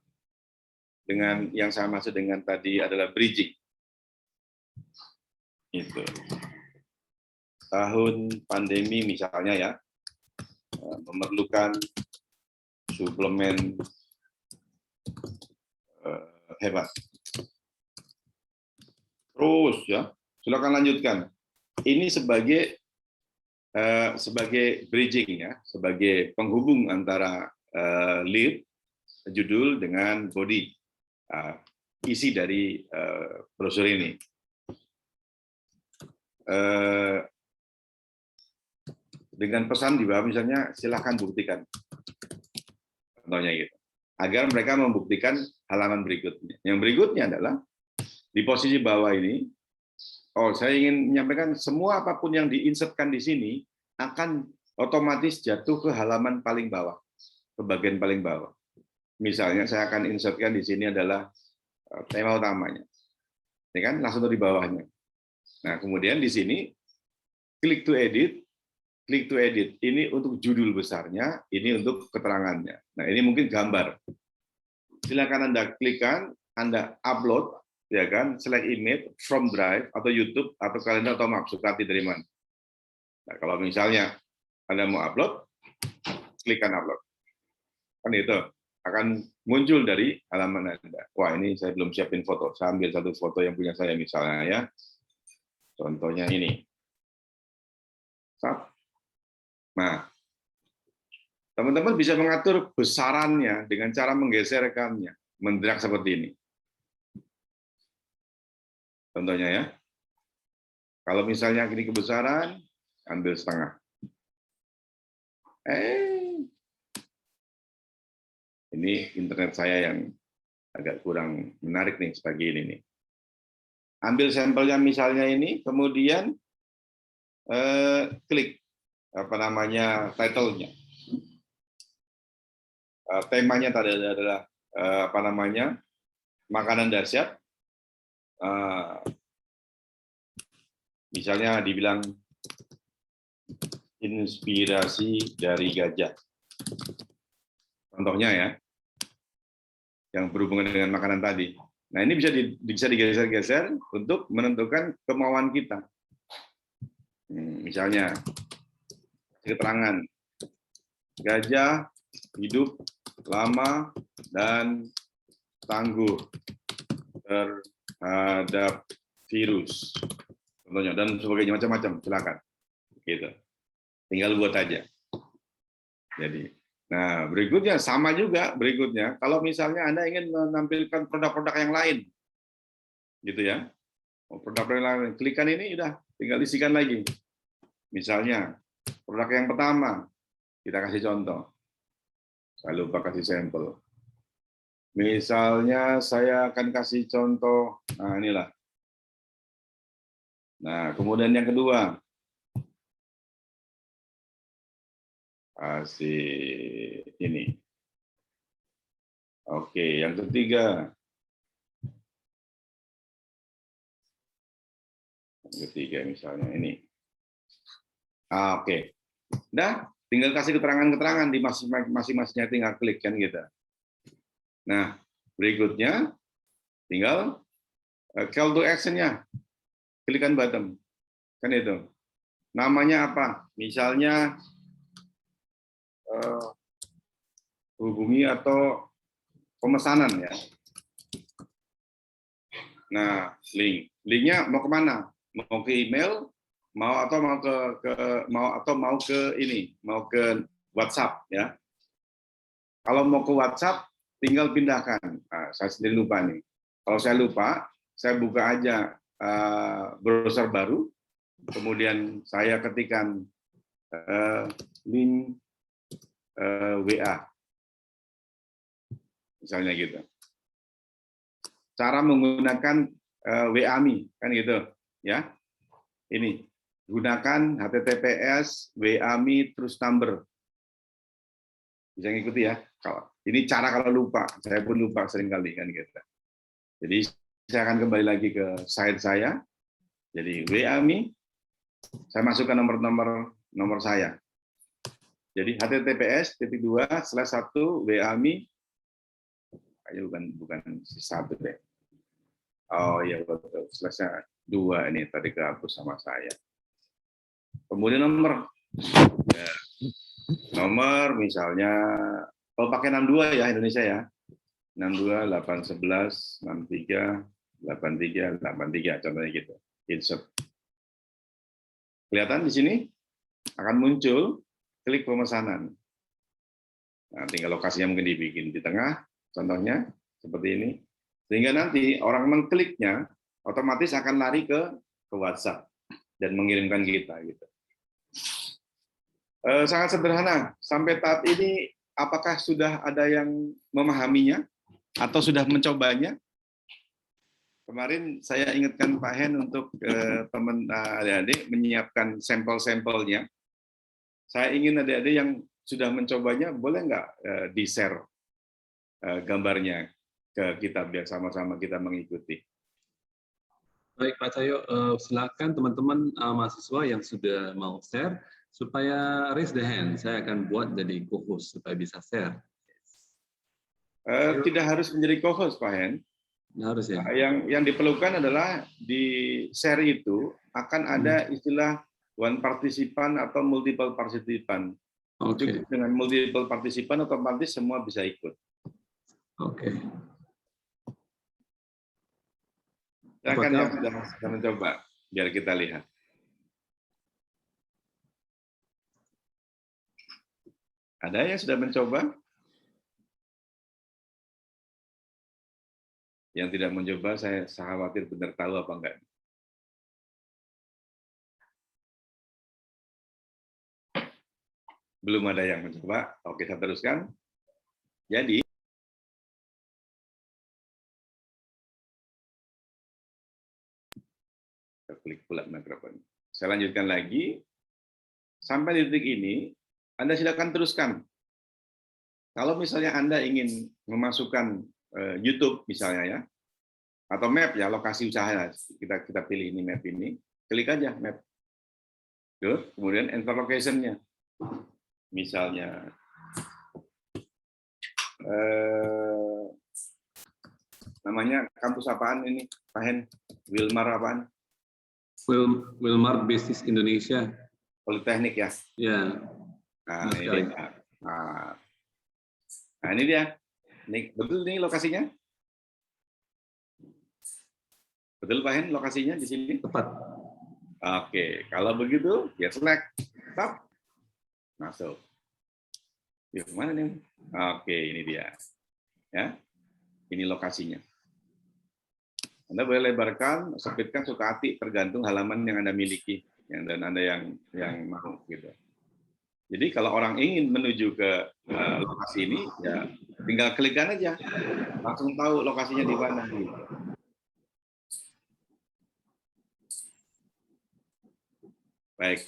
Dengan yang saya maksud dengan tadi adalah bridging. Itu. Tahun pandemi misalnya ya, memerlukan suplemen hebat. Terus ya, silakan lanjutkan. Ini sebagai bridging ya, sebagai penghubung antara lead, judul dengan body, isi dari brosur ini. Dengan pesan di bawah misalnya silahkan buktikan, contohnya gitu, agar mereka membuktikan halaman berikutnya. Yang berikutnya adalah di posisi bawah ini. Saya ingin menyampaikan semua apapun yang diinsertkan di sini akan otomatis jatuh ke halaman paling bawah, ke bagian paling bawah. Misalnya saya akan insertkan di sini adalah tema utamanya, ini kan langsung di bawahnya. Nah kemudian di sini klik to edit, ini untuk judul besarnya, ini untuk keterangannya. Nah ini mungkin gambar. Silakan Anda klikkan, Anda upload. Ya kan, select image from Drive atau YouTube atau kalender atau map, suka hati dari mana. Nah, kalau misalnya Anda mau upload, klikkan upload. Kan itu akan muncul dari halaman Anda. Wah, ini saya belum siapin foto. Saya ambil satu foto yang punya saya misalnya ya. Contohnya ini. Nah, teman-teman bisa mengatur besarannya dengan cara menggeserkannya, mendrag seperti ini. Contohnya ya, kalau misalnya ini kebesaran, ambil setengah. Ini internet saya yang agak kurang menarik nih sebagai ini nih. ambil sampelnya misalnya ini, kemudian klik apa namanya title-nya. Temanya tadi adalah apa namanya makanan dahsyat. Misalnya dibilang inspirasi dari gajah. Contohnya ya, yang berhubungan dengan makanan tadi. Nah ini bisa digeser-geser untuk menentukan kemauan kita. Misalnya keterangan gajah hidup lama dan tangguh terhadap virus, contohnya, dan sebagainya, macam-macam, silakan. Gitu. Tinggal buat aja. Jadi, nah berikutnya sama juga berikutnya. Kalau misalnya Anda ingin menampilkan produk-produk yang lain, gitu ya, produk yang lain, klikkan ini, udah, tinggal isikan lagi. Misalnya produk yang pertama, kita kasih contoh. Saya lupa kasih sampel. Misalnya saya akan kasih contoh, nah inilah. Nah, kemudian yang kedua, kasih ini. Oke, yang ketiga. Yang ketiga misalnya ini. Oke. Nah, tinggal kasih keterangan-keterangan di masing-masingnya, tinggal klik kan gitu. Nah, berikutnya tinggal call to action-nya. Klikkan button. Kan itu. Namanya apa? Misalnya hubungi atau pemesanan ya. Nah, linknya mau kemana? Mau ke email, mau ke ini, mau ke WhatsApp ya. Kalau mau ke WhatsApp, tinggal pindahkan. Nah, saya sendiri lupa nih. Kalau saya lupa, saya buka aja browser baru, kemudian saya ketikkan link WA, misalnya gitu. Cara menggunakan WA-Me, kan gitu, ya. Ini gunakan HTTPS WA-Me terus number. Bisa ngikuti ya. Ini cara kalau lupa, saya pun lupa seringkali kan gitu. Jadi saya akan kembali lagi ke site saya. Jadi WA-Me, saya masukkan nomor saya. Jadi https://1 WA-Me, bukan satu deh. Oh iya betul, /2 ini tadi kehapus sama saya. Kemudian nomor, ya. Nomor misalnya, kalau pakai 62 ya Indonesia ya, 62 811 63 83 83, contohnya gitu. Insert. Kelihatan di sini akan muncul klik pemesanan. Nah, tinggal lokasinya mungkin dibikin di tengah, contohnya seperti ini. Sehingga nanti orang mengkliknya otomatis akan lari ke WhatsApp dan mengirimkan kita gitu. Sangat sederhana. Sampai tahap ini apakah sudah ada yang memahaminya atau sudah mencobanya? Kemarin saya ingatkan Pak Hen untuk teman adik-adik menyiapkan sampel-sampelnya. Saya ingin adik-adik yang sudah mencobanya, boleh nggak di-share gambarnya ke kita biar sama-sama kita mengikuti. Baik Pak Cahyo, silakan teman-teman mahasiswa yang sudah mau share, supaya raise the hand, saya akan buat jadi co-host supaya bisa share. Tidak harus menjadi co-host Pak Hen. Harus ya. Yang diperlukan adalah di share itu akan ada istilah one partisipan atau multiple partisipan. Cukup dengan multiple partisipan otomatis semua bisa ikut. Oke. Silakan yang sudah mencoba biar kita lihat. Ada yang sudah mencoba? Yang tidak mencoba, saya khawatir benar tahu apa enggak. Belum ada yang mencoba. Oke, saya teruskan. Jadi, klik pula mikrofon. Saya lanjutkan lagi. Sampai di titik ini, Anda silakan teruskan. Kalau misalnya Anda ingin memasukkan YouTube misalnya ya, atau map ya, lokasi usaha, kita pilih ini map ini, klik aja map. Tuh, kemudian enter location-nya. Misalnya namanya kampus apaan ini, Pak Hen? Wilmar apaan? Wilmar Business Indonesia. Politeknik ya? Ya. Nah, ini dia. Nah, ini dia. Ini, betul nih lokasinya? Betul Pak Hen lokasinya di sini? Tepat. Oke, kalau begitu ya select, stop, masuk. Yuk, mana nih? Oke, ini dia. Ya, ini lokasinya. Anda boleh lebarkan, sempitkan suka hati, tergantung halaman yang Anda miliki, dan Anda yang mau gitu. Jadi kalau orang ingin menuju ke lokasi ini, ya tinggal klikkan aja, langsung tahu lokasinya di mana. Gitu. Baik,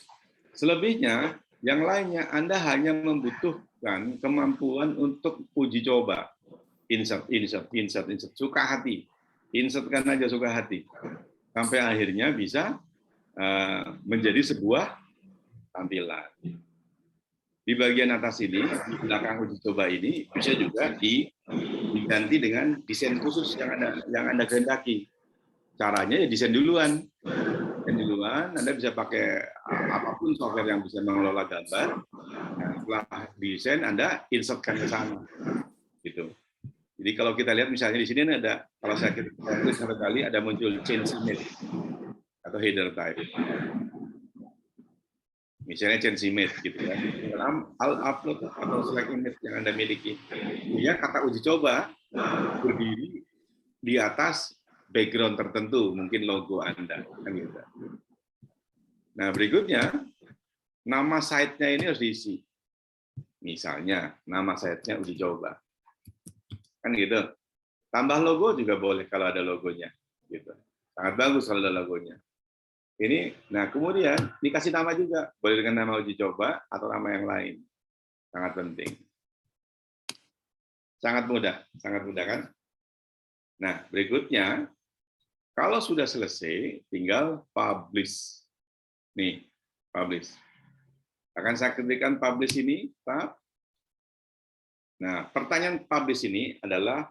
selebihnya yang lainnya Anda hanya membutuhkan kemampuan untuk uji coba, insert, suka hati, insertkan aja suka hati, sampai akhirnya bisa menjadi sebuah tampilan. Di bagian atas ini, di belakang uji coba ini bisa juga diganti dengan desain khusus yang Anda kehendaki. Caranya ya desain duluan. Anda bisa pakai apapun software yang bisa mengelola gambar. Nah, setelah desain, Anda insertkan ke sana. Gitu. Jadi kalau kita lihat misalnya di sini ada, kalau saya klik satu kali ada muncul change image atau header type. Misalnya change image gitu ya. Dalam upload atau select image yang Anda miliki. Dia kata uji coba berdiri di atas background tertentu, mungkin logo Anda. Kan gitu. Nah, berikutnya, nama site-nya ini harus diisi. Misalnya, nama site-nya uji coba. Kan gitu. Tambah logo juga boleh kalau ada logonya. Gitu. Sangat bagus kalau ada logonya. Ini, nah kemudian dikasih nama juga. Boleh dengan nama uji coba atau nama yang lain. Sangat penting. Sangat mudah kan? Nah, berikutnya, kalau sudah selesai, tinggal publish. Nih, publish. Akan saya ketikkan publish ini, Pak. Nah, pertanyaan publish ini adalah,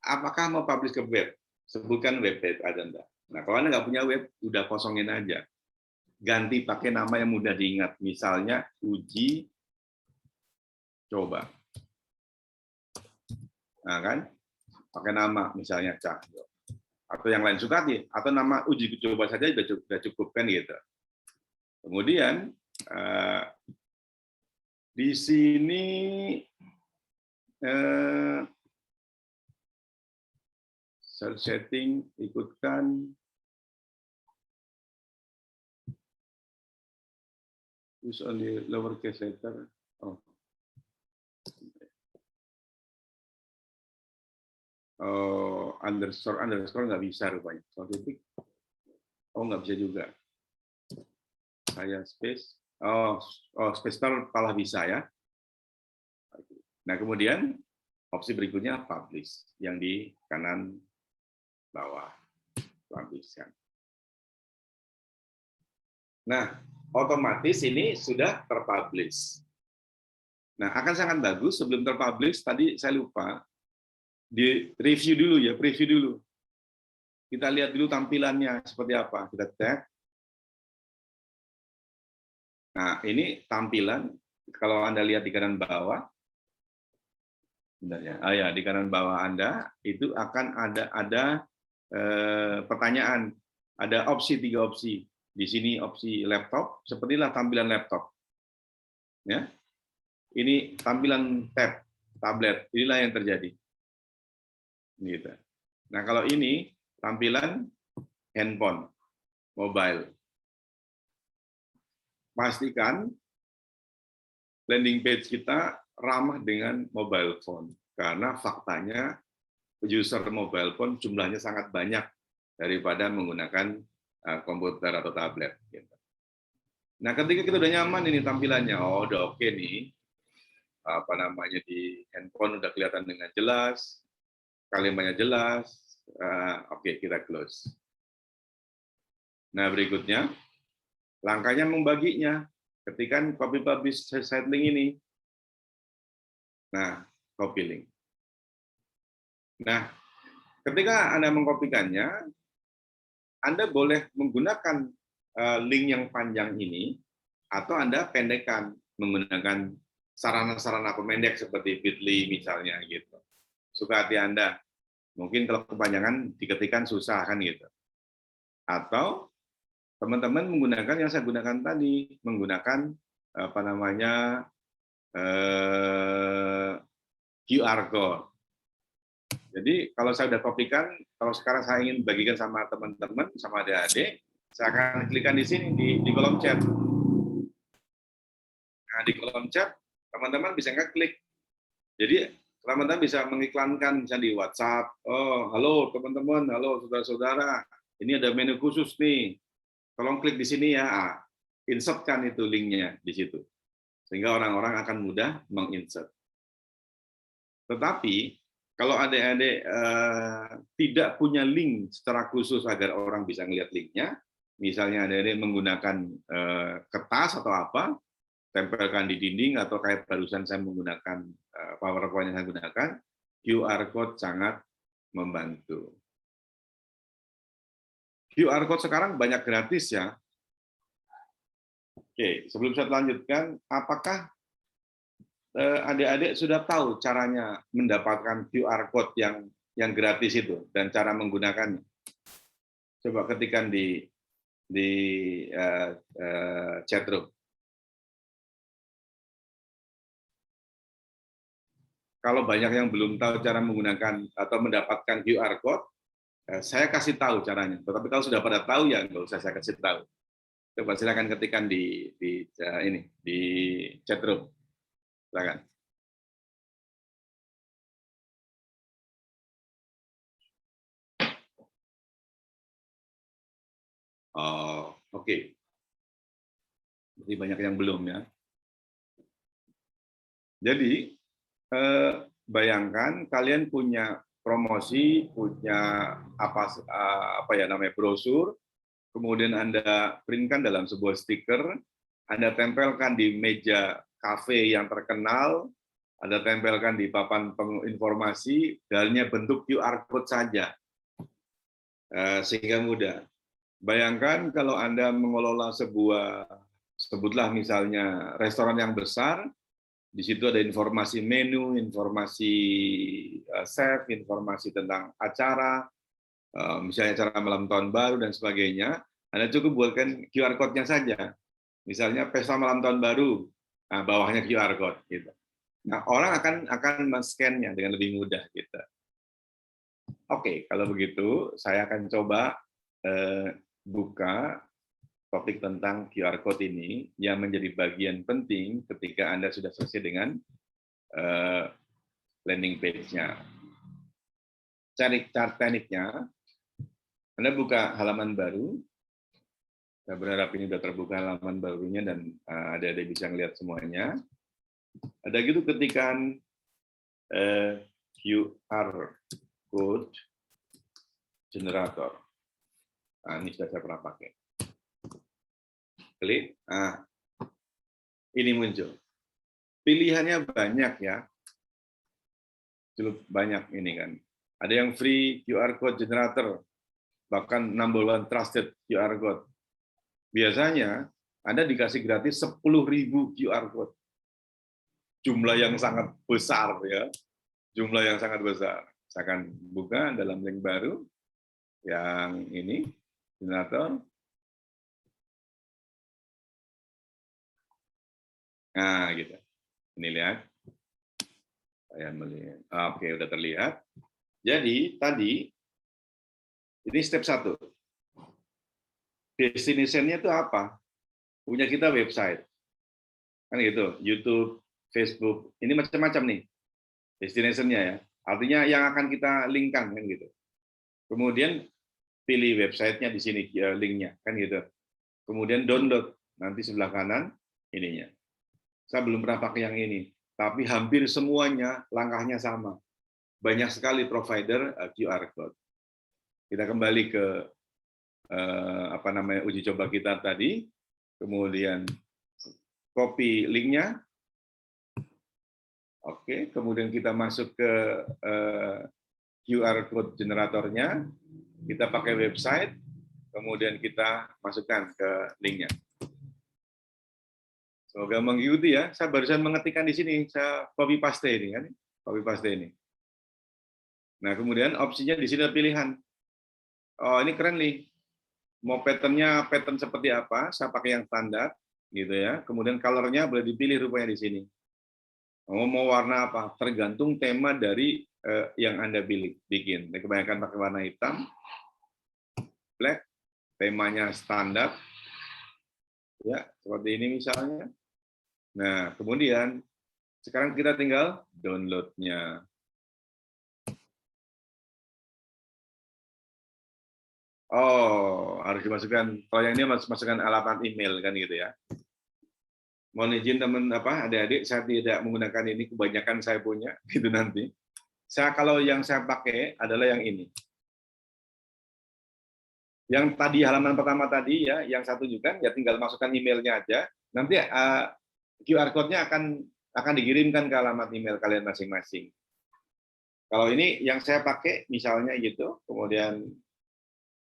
apakah mau publish ke web? Sebutkan website Anda. Nah, kalau Anda nggak punya web, udah kosongin aja. Ganti pakai nama yang mudah diingat. Misalnya, uji coba. Nah, kan? Pakai nama, misalnya Cahyo. Atau yang lain suka hati. Atau nama uji coba saja sudah cukup, kan gitu. Kemudian di sini search setting ikutkan use only lowercase letter. Underscore nggak bisa rupanya. Nggak bisa juga. Saya space, space bar malah bisa ya. Nah kemudian opsi berikutnya publish yang di kanan bawah, publishkan. Nah otomatis ini sudah terpublish. Nah akan sangat bagus sebelum terpublish tadi saya lupa di review dulu ya, preview dulu. Kita lihat dulu tampilannya seperti apa. Kita tag. Nah, ini tampilan, kalau Anda lihat di kanan bawah, di kanan bawah Anda, itu akan ada pertanyaan, ada 3 opsi. Di sini opsi laptop, sepertilah tampilan laptop. Ya. Ini tampilan tab, tablet, inilah yang terjadi. Gitu. Nah, kalau ini tampilan handphone, mobile. Pastikan landing page kita ramah dengan mobile phone. Karena faktanya user mobile phone jumlahnya sangat banyak daripada menggunakan komputer atau tablet. Gitu. Nah, ketika kita udah nyaman ini tampilannya, oh udah oke nih, apa namanya di handphone udah kelihatan dengan jelas, kalimatnya jelas, oke kita close. Nah berikutnya, langkahnya membaginya, ketika copy publish site link ini, nah copy link. Nah ketika Anda mengkopikannya, Anda boleh menggunakan link yang panjang ini, atau Anda pendekkan menggunakan sarana-sarana pemendek seperti Bitly misalnya gitu. Suka hati Anda. Mungkin kalau kepanjangan diketikkan susah kan gitu. Atau teman-teman menggunakan yang saya gunakan tadi, menggunakan apa namanya QR code. Jadi kalau saya sudah kopikan, kalau sekarang saya ingin bagikan sama teman-teman, sama adik-adik, saya akan klikkan di sini di kolom chat. Nah, di kolom chat, teman-teman bisa ngeklik. Jadi, teman-teman bisa mengiklankan misalnya di WhatsApp, oh, halo teman-teman, halo saudara-saudara, ini ada menu khusus nih, tolong klik di sini ya, insertkan itu linknya di situ. Sehingga orang-orang akan mudah menginsert. Tetapi, kalau adik-adik tidak punya link secara khusus agar orang bisa melihat linknya, misalnya adik-adik menggunakan kertas atau apa, tempelkan di dinding, atau kayak barusan saya menggunakan PowerPoint yang saya gunakan, QR code sangat membantu. QR code sekarang banyak gratis ya. Oke, sebelum saya lanjutkan, apakah adik-adik sudah tahu caranya mendapatkan QR code yang gratis itu dan cara menggunakannya? Coba ketikkan di chat room. Kalau banyak yang belum tahu cara menggunakan atau mendapatkan QR code, saya kasih tahu caranya. Tetapi kalau sudah pada tahu ya nggak usah saya kasih tahu. Coba silakan ketikkan di chat room. Silakan. Oh, oke. Jadi banyak yang belum ya. Jadi bayangkan kalian punya promosi, punya apa ya namanya brosur, kemudian Anda printkan dalam sebuah stiker, Anda tempelkan di meja kafe yang terkenal, Anda tempelkan di papan informasi, dalamnya bentuk QR code saja, sehingga mudah. Bayangkan kalau Anda mengelola sebuah, sebutlah misalnya restoran yang besar, di situ ada informasi menu, informasi chef, informasi tentang acara, misalnya acara malam tahun baru dan sebagainya. Anda cukup buatkan QR code-nya saja. Misalnya pesta malam tahun baru, nah bawahnya QR code gitu. Nah, orang akan men-scan-nya dengan lebih mudah gitu. Oke, kalau begitu saya akan coba buka topik tentang QR code ini yang menjadi bagian penting ketika Anda sudah selesai dengan landing page-nya. Cara tekniknya, Anda buka halaman baru. Saya berharap ini sudah terbuka halaman barunya dan adik-adik bisa melihat semuanya. Ada gitu ketikan QR code generator. Nah, ini sudah saya pernah pakai. Klik, nah, ini muncul. Pilihannya banyak ya, cukup banyak ini kan. Ada yang free QR code generator, bahkan number one trusted QR code. Biasanya Anda dikasih gratis 10.000 QR code. Jumlah yang sangat besar ya, jumlah yang sangat besar. Saya akan buka dalam link baru yang ini generator. Nah, gitu. Ini lihat. Saya melihat. Oke, udah terlihat. Jadi, tadi, ini step 1. Destination-nya itu apa? Punya kita website. Kan gitu, YouTube, Facebook, ini macam-macam nih. Destination-nya ya. Artinya yang akan kita linkkan, kan gitu. Kemudian, pilih websitenya di sini, linknya, kan gitu. Kemudian download, nanti sebelah kanan ininya. Saya belum pernah pakai yang ini, tapi hampir semuanya langkahnya sama. Banyak sekali provider QR code. Kita kembali ke uji coba kita tadi, kemudian copy linknya. Oke, kemudian kita masuk ke QR code generatornya, kita pakai website, kemudian kita masukkan ke linknya. Semoga mengikuti ya. Saya barusan mengetikkan di sini, saya copy paste ini kan, copy paste ini. Nah, kemudian opsinya di sini ada pilihan. Oh, ini keren nih. Mau pattern-nya pattern seperti apa? Saya pakai yang standar, gitu ya. Kemudian color-nya boleh dipilih rupanya di sini. Mau warna apa? Tergantung tema dari yang Anda bikin. Kebanyakan pakai warna hitam, black, temanya standar, ya seperti ini misalnya. Nah, kemudian sekarang kita tinggal download-nya. Oh, harus dimasukkan. Kalau yang ini masukkan alamat email kan gitu ya. Mohon izin teman adik-adik, saya tidak menggunakan ini, kebanyakan saya punya gitu nanti. Kalau yang saya pakai adalah yang ini. Yang tadi halaman pertama tadi ya, yang satu juga ya tinggal masukkan emailnya aja. Nanti QR code-nya akan dikirimkan ke alamat email kalian masing-masing. Kalau ini yang saya pakai misalnya gitu, kemudian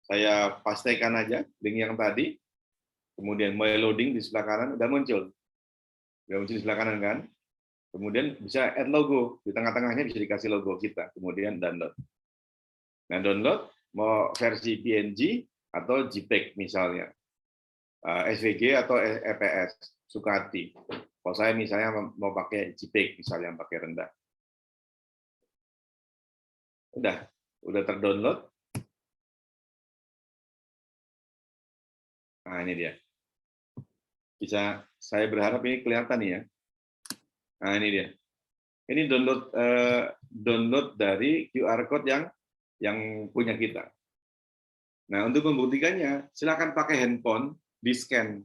saya pastekan aja link yang tadi, kemudian mulai loading di sebelah kanan udah muncul. Udah muncul di sebelah kanan kan? Kemudian bisa add logo, di tengah-tengahnya bisa dikasih logo kita, kemudian download. Nah, download mau versi PNG atau JPEG misalnya. SVG atau EPS, suka hati. Kalau saya misalnya mau pakai JPEG misalnya yang pakai rendah. Udah terdownload. Nah, ini dia. Saya berharap ini kelihatan nih ya. Nah, ini dia. Ini download dari QR code yang punya kita. Nah, untuk membuktikannya, silakan pakai handphone, di-scan.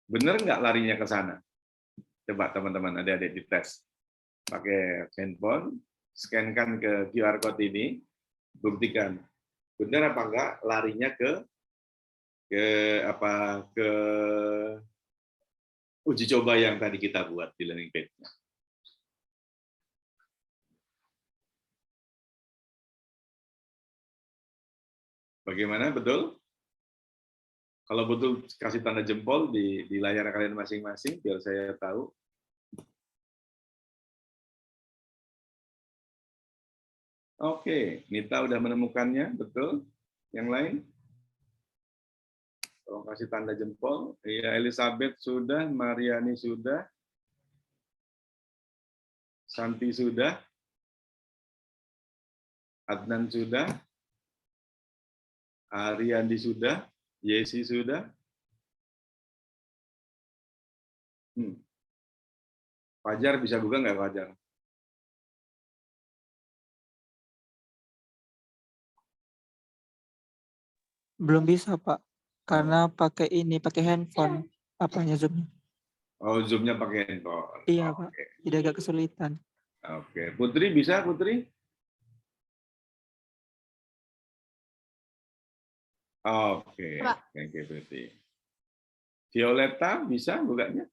Benar nggak larinya ke sana? Coba teman-teman, adik-adik dites. Pakai handphone, scan-kan ke QR code ini, buktikan. Benar apa enggak larinya ke uji coba yang tadi kita buat di landing page-nya. Bagaimana, betul? Kalau betul, kasih tanda jempol di layar kalian masing-masing, biar saya tahu. Oke, Nita udah menemukannya, betul? Yang lain? Tolong kasih tanda jempol. Iya, Elizabeth sudah, Mariani sudah, Santi sudah, Adnan sudah, Ariandi sudah, Yesi sudah. Fajar bisa buka nggak, Fajar? Belum bisa, Pak. Karena pakai handphone. Apanya Zoom? Oh, Zoom-nya pakai handphone. Iya, Pak. Jadi agak kesulitan. Oke. Putri bisa, Putri? Oke. Thank you, Putri. Violeta bisa bukanya?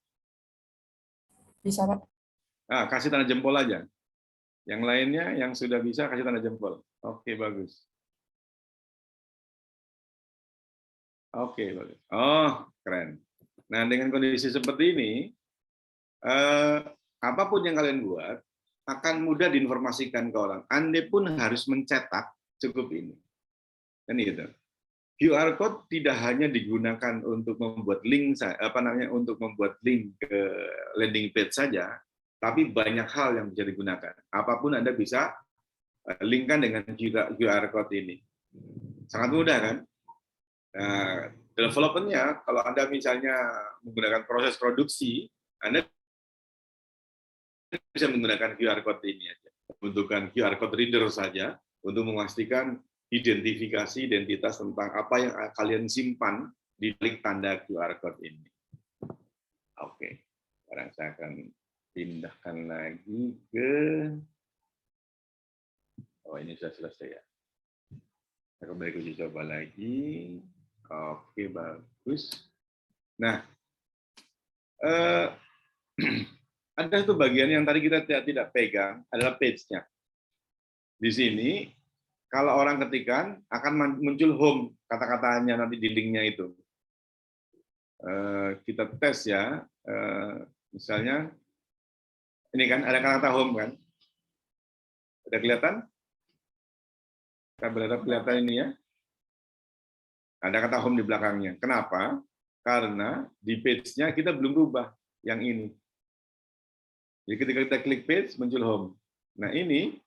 Bisa, Pak. Kasih tanda jempol aja. Yang lainnya yang sudah bisa kasih tanda jempol. Oke, bagus. Oke, bagus. Oh, keren. Nah, dengan kondisi seperti ini, apapun yang kalian buat akan mudah diinformasikan ke orang. Anda pun harus mencetak cukup ini. Kan gitu. QR code tidak hanya digunakan untuk membuat link, untuk membuat link ke landing page saja, tapi banyak hal yang bisa digunakan. Apapun Anda bisa linkkan dengan QR code ini. Sangat mudah kan? Nah, development-nya, kalau Anda misalnya menggunakan proses produksi, Anda bisa menggunakan QR code ini aja. Membutuhkan QR code reader saja untuk memastikan identifikasi identitas tentang apa yang kalian simpan di balik tanda QR code ini. Oke, sekarang saya akan pindahkan lagi ke, oh ini sudah selesai ya. Saya kembali ke uji coba lagi. Oke, bagus. Nah, ada satu bagian yang tadi kita tidak pegang, adalah page-nya. Di sini, kalau orang ketikan, akan muncul home, kata-katanya nanti di link-nya itu. Kita tes ya, misalnya, ini kan ada kata home kan? Ada kelihatan? Kita berharap kelihatan ini ya. Ada kata home di belakangnya. Kenapa? Karena di page-nya kita belum rubah yang ini. Jadi ketika kita klik page, muncul home. Nah ini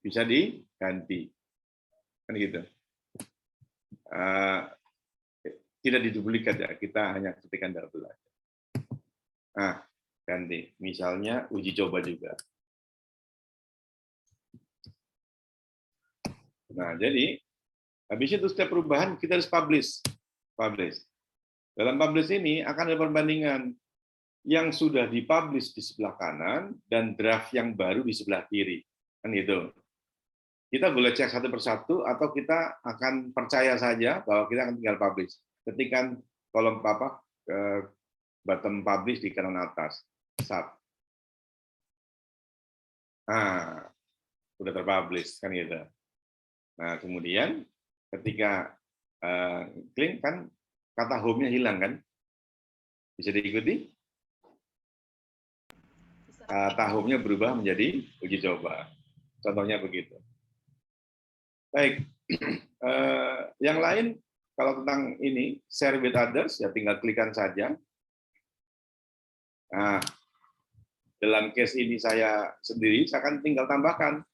bisa diganti. Kan gitu. Tidak diduplikat ya, kita hanya ketikkan double aja. Nah, ganti. Misalnya uji coba juga. Nah, jadi habis itu setiap perubahan kita harus publish. Dalam publish ini akan ada perbandingan yang sudah dipublish di sebelah kanan dan draft yang baru di sebelah kiri. Kan gitu. Kita boleh cek satu persatu atau kita akan percaya saja bahwa kita akan tinggal publish. Ketikan kolom button publish di kanan atas. Sub. Nah, sudah terpublish kan gitu. Nah, kemudian ketika klik kan kata home-nya hilang kan? Bisa diikuti? Kata home-nya berubah menjadi uji coba. Contohnya begitu. Baik. Yang lain kalau tentang ini share with others ya tinggal klikkan saja. Nah, dalam case ini saya sendiri saya akan tinggal tambahkan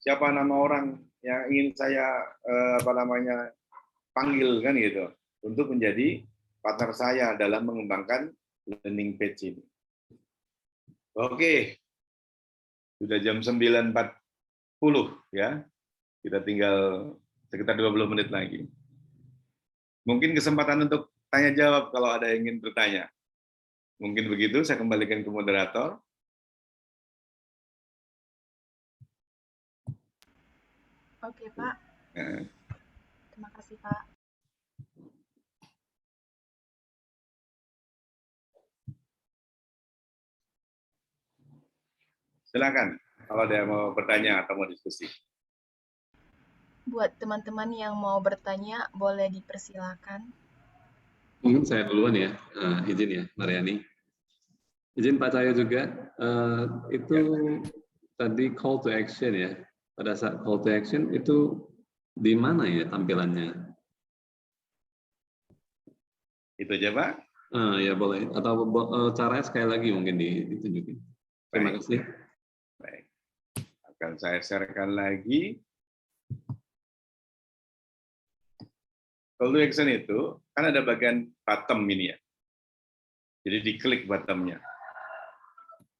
siapa nama orang yang ingin saya panggil kan gitu untuk menjadi partner saya dalam mengembangkan landing page ini. Oke. Sudah jam 9.40 ya. Kita tinggal sekitar 20 menit lagi. Mungkin kesempatan untuk tanya jawab kalau ada yang ingin bertanya. Mungkin begitu, saya kembalikan ke moderator. Oke, Pak. Ya. Terima kasih, Pak. Silakan, kalau ada yang mau bertanya atau mau diskusi. Buat teman-teman yang mau bertanya, boleh dipersilakan. Mungkin saya duluan ya, izin ya, Mariani. Izin Pak Cahyo juga, itu tadi call to action ya. Pada saat call to action itu di mana ya tampilannya? Itu aja, Pak. Ya boleh. Atau caranya sekali lagi mungkin ditunjukin. Terima kasih. Baik. Akan saya share-kan lagi. Call to action itu kan ada bagian bottom ini ya. Jadi diklik bottomnya.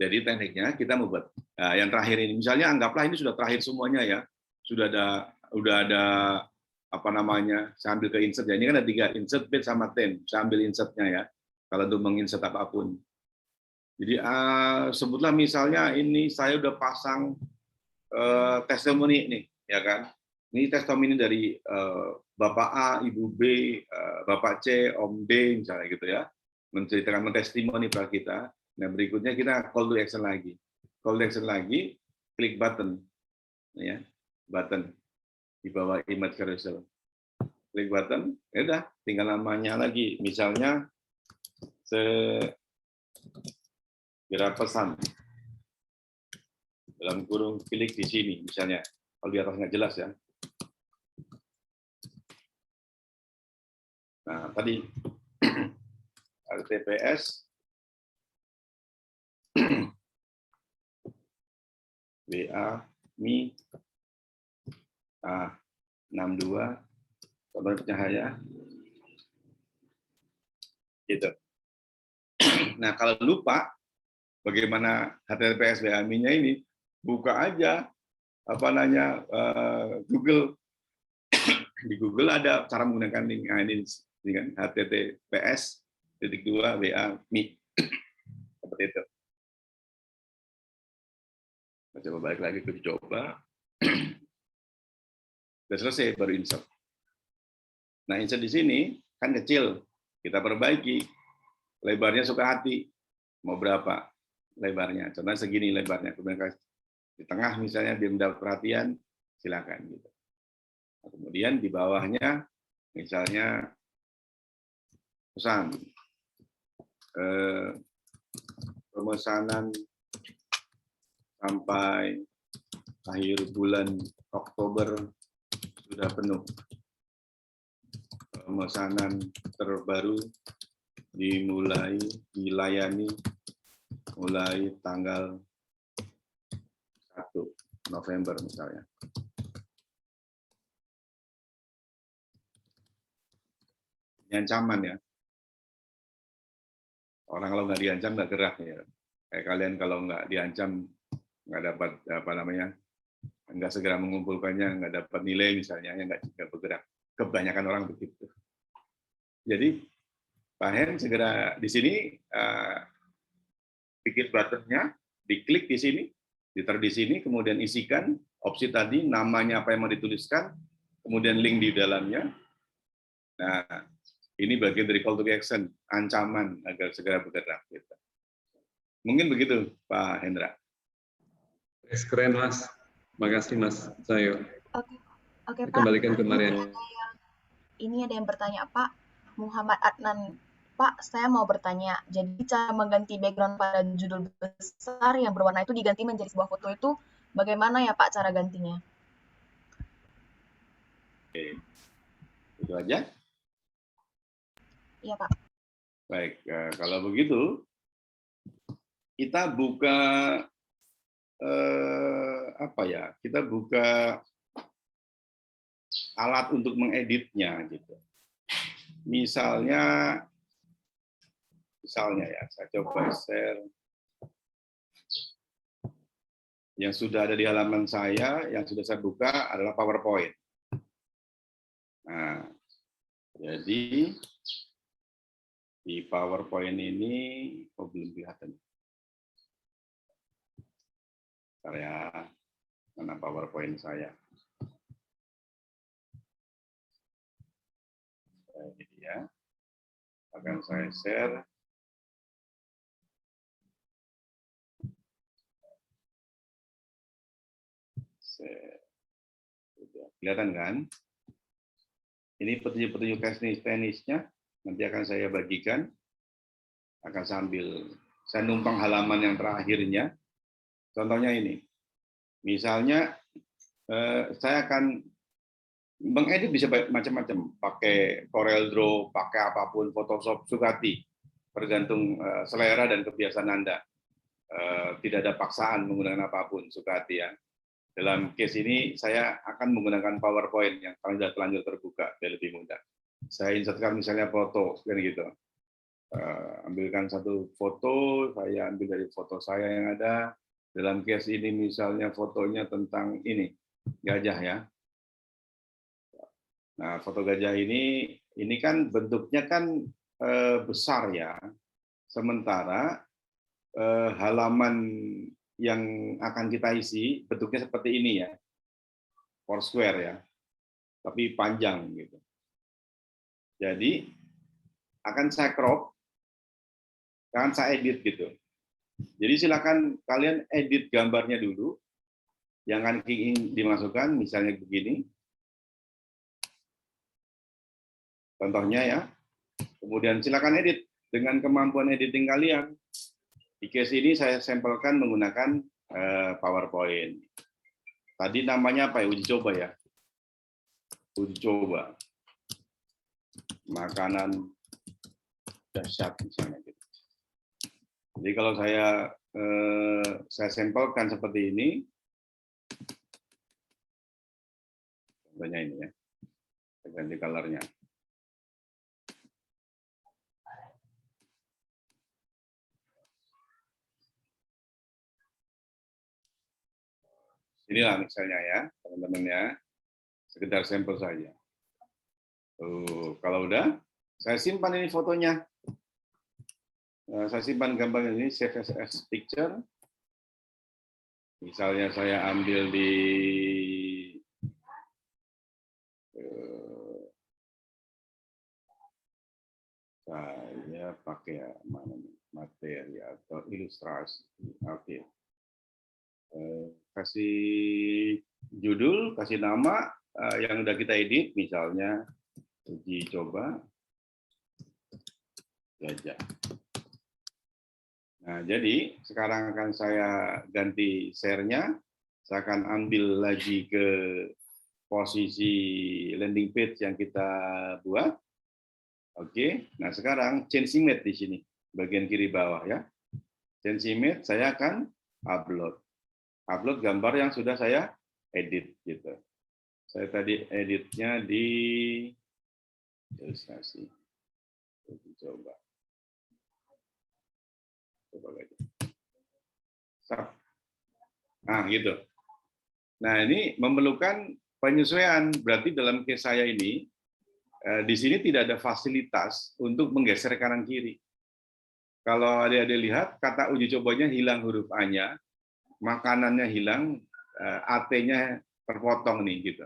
Jadi tekniknya kita membuat yang terakhir ini. Misalnya anggaplah ini sudah terakhir semuanya ya. Sudah ada apa namanya? Saya ambil ke insert ya. Ini kan ada 3 insert page sama theme. Saya ambil insertnya ya. Kalau untuk menginsert apapun. Jadi sebutlah misalnya ini saya udah pasang testimoni nih, ya kan? Ini testimoni dari Bapak A, Ibu B, Bapak C, Om D, misalnya gitu ya, menceritakan mentestimoni pada kita. Nah berikutnya kita call to action lagi, klik button, ya, button di bawah image carousel, klik button, ya udah, tinggal namanya lagi, misalnya segera pesan dalam kurung klik di sini, misalnya, kalau di atas nggak jelas ya. Nah, tadi RTPS WA Mi 62 kabar cahaya gitu. Nah, kalau lupa bagaimana HTTPS WA Mi-nya ini, buka aja Google Di Google ada cara menggunakan link. Nah, ini kan https://wa.mi seperti itu. Kita coba balik lagi ke coba. Sudah selesai baru insert. Nah, insert di sini kan kecil, kita perbaiki. Lebarnya suka hati. Mau berapa lebarnya? Contohnya segini lebarnya. Kemudian di tengah misalnya dia mendapat perhatian, silakan gitu. Nah, kemudian di bawahnya misalnya pesan pemesanan sampai akhir bulan Oktober sudah penuh. Pemesanan terbaru dilayani mulai tanggal 1 November misalnya. Ini ancaman ya. Orang kalau nggak diancam nggak gerak ya. Kayak kalian kalau nggak diancam nggak dapat nggak segera mengumpulkannya, nggak dapat nilai misalnya, ya nggak bergerak. Kebanyakan orang begitu. Jadi Pak Hen segera di sini bikin buttonnya, diklik di sini, ditaruh di sini, kemudian isikan opsi tadi, namanya apa yang mau dituliskan, kemudian link di dalamnya. Nah, ini bagian dari call to action, ancaman agar segera bergerak. Gitu. Mungkin begitu, Pak Hendra. Keren, Mas. Makasih, Mas Sayo. Oke, Pak. Kembalikan ke Mariani. Ini ada yang bertanya, Pak. Muhammad Adnan, Pak, saya mau bertanya. Jadi cara mengganti background pada judul besar yang berwarna itu diganti menjadi sebuah foto itu bagaimana ya, Pak, cara gantinya? Oke. Itu aja? Iya, Pak. Baik, kalau begitu kita buka kita buka alat untuk mengeditnya gitu. Misalnya ya, saya coba share yang sudah ada di halaman saya, yang sudah saya buka adalah PowerPoint. Nah, jadi di PowerPoint ini, belum kelihatan. Bentar ya, mana PowerPoint saya? Ini dia. Akan saya share. Kelihatan kan? Ini petunjuk-petunjuk teknisnya nanti akan saya bagikan. Akan saya numpang halaman yang terakhirnya. Contohnya ini. Misalnya saya akan mengedit bisa macam-macam, pakai Corel Draw, pakai apapun, Photoshop, sukati, tergantung selera dan kebiasaan Anda. Tidak ada paksaan menggunakan apapun, sukati ya. Dalam case ini saya akan menggunakan PowerPoint yang sudah terlanjur terbuka, biar lebih mudah. Saya insertkan misalnya foto, seperti gitu. Ambilkan satu foto, saya ambil dari foto saya yang ada. Dalam case ini misalnya fotonya tentang ini, gajah ya. Nah, foto gajah ini kan bentuknya kan besar ya. Sementara halaman yang akan kita isi bentuknya seperti ini ya, Foursquare ya, tapi panjang gitu. Jadi akan saya crop, akan saya edit gitu. Jadi silakan kalian edit gambarnya dulu, yang akan ingin dimasukkan, misalnya begini. Contohnya ya, kemudian silakan edit dengan kemampuan editing kalian. Di case ini saya sampelkan menggunakan PowerPoint. Tadi namanya apa ya? Uji coba ya. Uji coba. Makanan dahsyat misalnya gitu. Jadi kalau saya sampelkan seperti ini, contohnya ini ya. Saya ganti color-nya. Inilah misalnya ya, teman-teman ya, sekedar sampel saja. Kalau udah, saya simpan ini fotonya. Saya simpan gambar ini, save as picture. Misalnya saya ambil di saya pakai mana nih, materi atau ilustrasi. Oke. Kasih judul, kasih nama yang udah kita edit, misalnya uji coba gajah. Nah, jadi sekarang akan saya ganti share-nya. Saya akan ambil lagi ke posisi landing page yang kita buat. Oke, nah sekarang change image di sini, bagian kiri bawah ya. Change image, saya akan upload. Upload gambar yang sudah saya edit gitu. Saya tadi editnya di ilustrasi. Coba. Coba lagi. Nah, gitu. Nah, ini memerlukan penyesuaian. Berarti dalam case saya ini, di sini tidak ada fasilitas untuk menggeser kanan kiri. Kalau adik-adik lihat, kata uji cobanya hilang huruf A-nya, makanannya hilang, AT-nya terpotong nih gitu.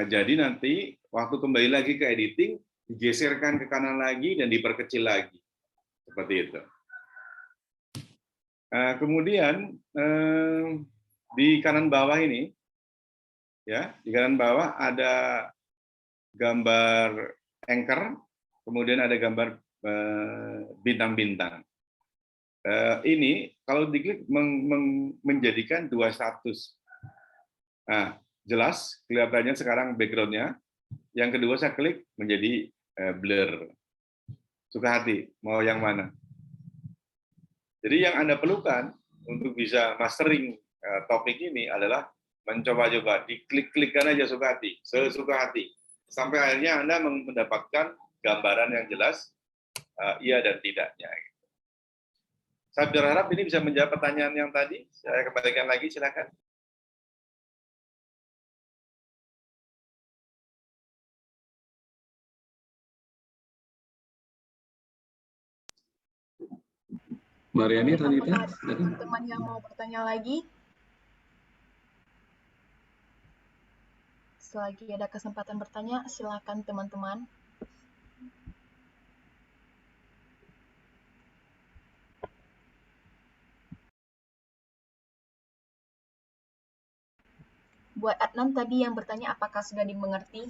Jadi nanti waktu kembali lagi ke editing, digeserkan ke kanan lagi dan diperkecil lagi. Seperti itu. Kemudian di kanan bawah ini, ya, di kanan bawah ada gambar anchor, kemudian ada gambar bintang-bintang. Ini kalau diklik menjadikan dua status. Nah, jelas kelihatannya sekarang background-nya. Yang kedua saya klik menjadi blur. Suka hati, mau yang mana? Jadi yang Anda perlukan untuk bisa mastering topik ini adalah mencoba-coba, diklik-klikkan aja suka hati, sesuka hati. Sampai akhirnya Anda mendapatkan gambaran yang jelas, iya dan tidaknya. Saya berharap ini bisa menjawab pertanyaan yang tadi. Saya kembalikan lagi, silakan. Mariani, Ranita, Apakah ada teman-teman yang mau bertanya lagi? Selagi ada kesempatan bertanya, silakan teman-teman. Buat Adnan tadi yang bertanya apakah sudah dimengerti?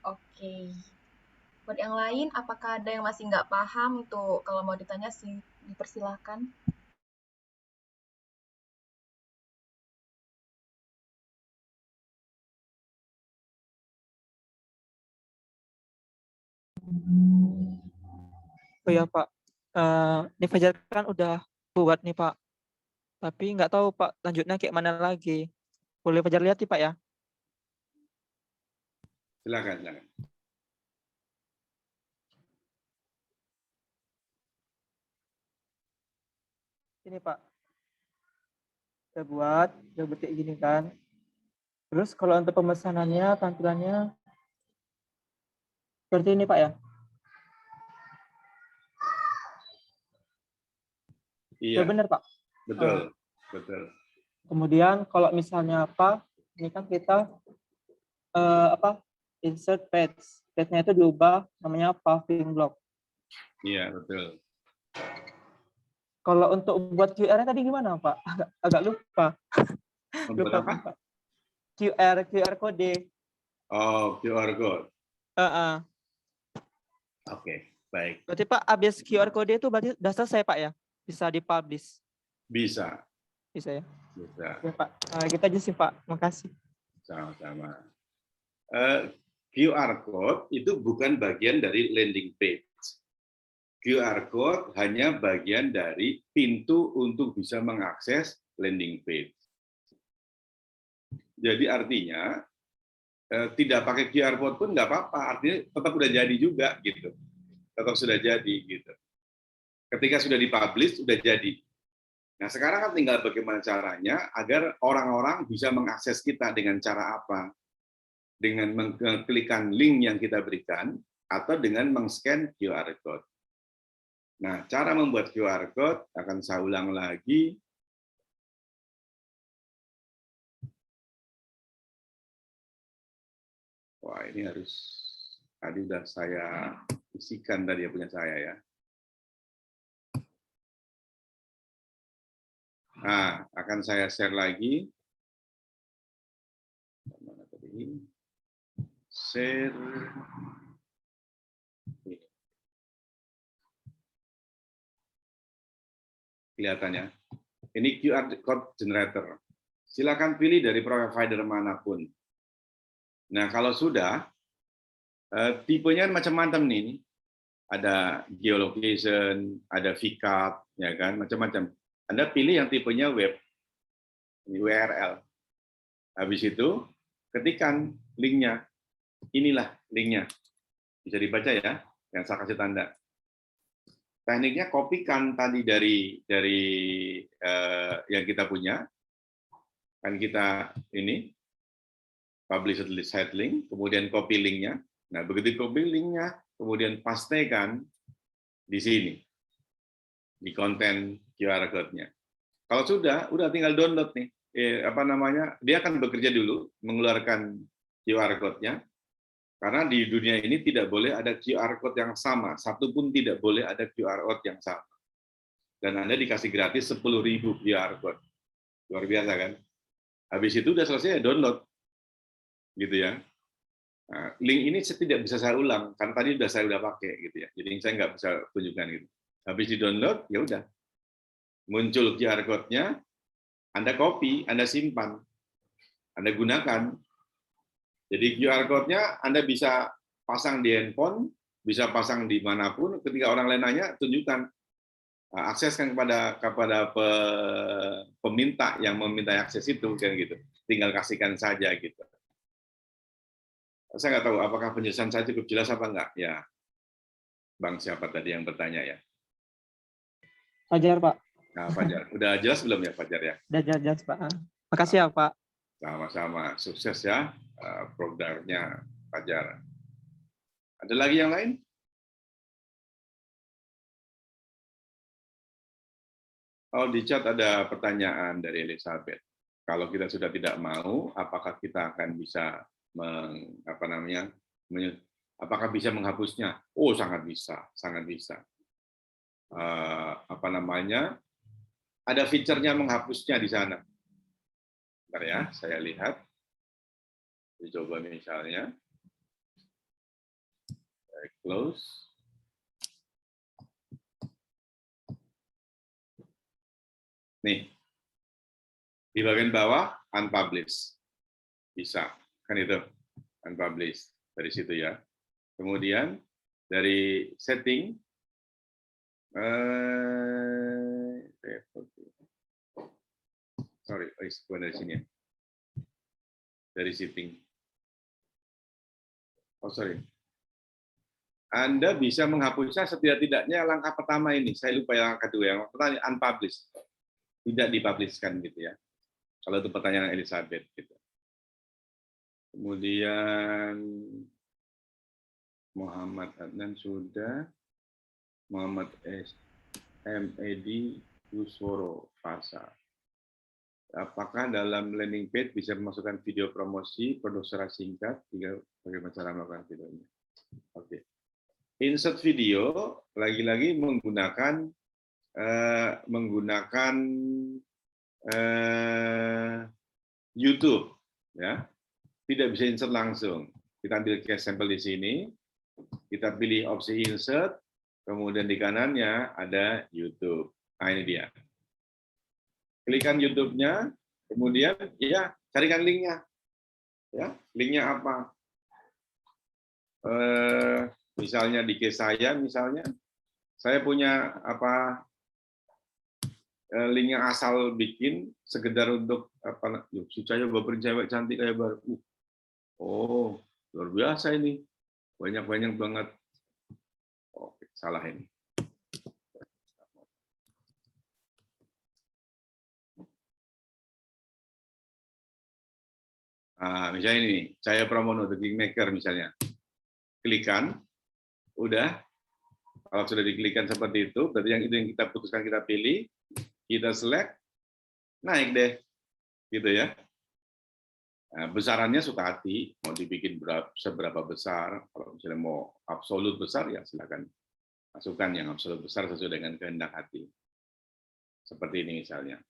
Oke. Buat yang lain, apakah ada yang masih nggak paham? Tuh, kalau mau ditanya sih dipersilahkan. Oh ya Pak, ini Fajar kan udah buat nih Pak, tapi nggak tahu Pak lanjutnya kayak mana lagi. Boleh Fajar lihat nih Pak ya? Silakan, silakan. Ini Pak, udah buat kayak gini kan. Terus kalau untuk pemesanannya, tampilannya seperti ini Pak ya? Iya, Benar Pak? betul, betul. Kemudian kalau misalnya apa, ini kan kita insert page. Page-nya itu diubah namanya paving block. Iya, betul. Kalau untuk buat QR-nya tadi gimana Pak? Agak lupa. Membuat apa? Pak. QR kode. Oh, QR code. Oke, baik. Berarti Pak, habis QR kode itu berarti sudah selesai Pak ya? Bisa dipublish? Bisa. Bisa ya? Bisa. Ya Pak, kita aja sih Pak. Makasih. Sama-sama. QR code itu bukan bagian dari landing page. QR code hanya bagian dari pintu untuk bisa mengakses landing page. Jadi artinya tidak pakai QR code pun nggak apa-apa, artinya tetap udah jadi juga gitu, tetap sudah jadi gitu. Ketika sudah dipublish sudah jadi. Nah, sekarang kan tinggal bagaimana caranya agar orang-orang bisa mengakses kita dengan cara apa? Dengan mengklikkan link yang kita berikan atau dengan meng-scan QR code. Nah, cara membuat QR code akan saya ulang lagi. Wah, ini harus tadi sudah saya isikan tadi ya punya saya ya. Nah, akan saya share lagi. Mana tadi? Share. Kelihatannya. Ini QR code generator. Silakan pilih dari provider manapun. Nah, kalau sudah, tipenya macam-macam nih. Ada geolocation, ada VCAP, ya kan, macam-macam. Anda pilih yang tipenya web, ini URL. Habis itu, ketikkan linknya. Inilah linknya. Bisa dibaca ya, yang saya kasih tanda. Tekniknya kopikan tadi dari yang kita punya. Kan kita ini publish site link, kemudian copy linknya. Nah, begitu copy linknya, kemudian pastekan di sini, di konten QR code-nya. Kalau sudah tinggal download nih. Dia akan bekerja dulu, mengeluarkan QR code-nya, karena di dunia ini tidak boleh ada QR code yang sama, satu pun tidak boleh ada QR code yang sama. Dan Anda dikasih gratis 10.000 QR code. Luar biasa kan? Habis itu udah selesai, download. Gitu ya. Nah, link ini tidak bisa saya ulang, kan tadi saya udah pakai gitu ya. Jadi saya nggak bisa tunjukkan gitu. Habis di-download, ya udah. Muncul QR code-nya, Anda copy, Anda simpan, Anda gunakan. Jadi QR code-nya Anda bisa pasang di handphone, bisa pasang di manapun, ketika orang lain nanya, tunjukkan. Akseskan kepada peminta yang meminta akses itu, kan gitu. Tinggal kasihkan saja gitu. Saya nggak tahu apakah penjelasan saya cukup jelas apa enggak. Ya, Bang siapa tadi yang bertanya ya? Fajar, Pak. Nah, Fajar, udah jelas belum ya Fajar ya? Udah jelas, Pak. Makasih ya, Pak. Sama-sama, sukses ya programnya Fajar. Ada lagi yang lain? Oh, di chat ada pertanyaan dari Elizabeth. Kalau kita sudah tidak mau, apakah kita akan bisa apakah bisa menghapusnya? Oh, sangat bisa, sangat bisa. Ada fiturnya menghapusnya di sana. Bentar ya, saya lihat. Dicoba misalnya. Saya close. Nih, di bagian bawah unpublish, bisa kan itu unpublish dari situ ya. Kemudian dari setting, dari sini ya. Dari setting. Oh sorry. Anda bisa menghapusnya setidak-tidaknya langkah pertama ini. Saya lupa yang kedua, yang pertama unpublish. Tidak dipublishkan gitu ya. Kalau itu pertanyaan Elizabeth gitu. Kemudian Muhammad Adnan sudah, Muhammad M.Ed. Usworo Fasa. Apakah dalam landing page bisa memasukkan video promosi produk secara singkat? Bagaimana cara melakukan videonya? Oke. Insert video lagi-lagi menggunakan YouTube, ya, tidak bisa insert langsung. Kita ambil case sampel di sini, kita pilih opsi insert, kemudian di kanannya ada YouTube. Nah ini dia. Klikkan YouTube-nya, kemudian ya carikan linknya, ya linknya apa? Misalnya di case saya, misalnya saya punya link yang asal bikin sekedar untuk saya baperin cewek cantik kayak baru. Oh, luar biasa ini. Banyak banget. Oke, salah ini. Misalnya ini, Cahaya Pramono, The Kingmaker misalnya. Klikan, udah. Kalau sudah diklikkan seperti itu, berarti yang itu yang kita putuskan kita pilih, kita select, naik deh, gitu ya. Nah, besarannya suka hati, mau dibikin seberapa besar. Kalau misalnya mau absolut besar, ya silakan masukkan yang absolut besar sesuai dengan kehendak hati. Seperti ini misalnya.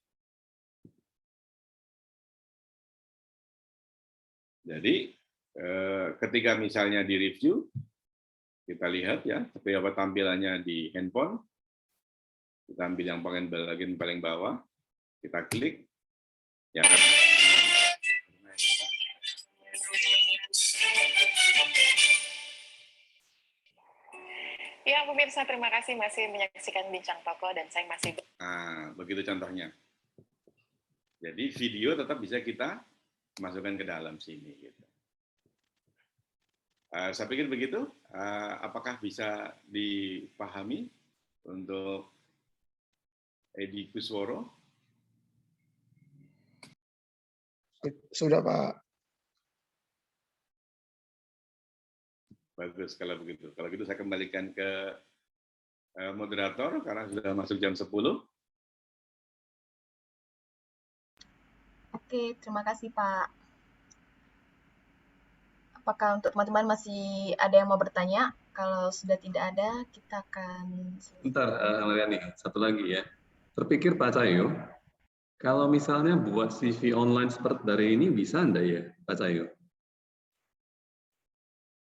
Jadi ketika misalnya di review, kita lihat ya seperti apa tampilannya di handphone. Kita ambil yang bagian paling bawah, kita klik, ya kan. Ya, pemirsa, terima kasih masih menyaksikan Bincang Toko dan saya masih... Nah, begitu contohnya. Jadi video tetap bisa kita masukkan ke dalam sini. Gitu. Saya pikir begitu. Apakah bisa dipahami untuk Edi Kusworo? Sudah, Pak. Bagus kalau begitu. Kalau gitu saya kembalikan ke moderator karena sudah masuk jam 10. Oke, terima kasih Pak. Apakah untuk teman-teman masih ada yang mau bertanya? Kalau sudah tidak ada, kita akan... Bentar, Mariani, satu lagi ya. Terpikir Pak Cahyo, kalau misalnya buat CV online seperti dari ini, bisa enggak ya, Pak Cahyo?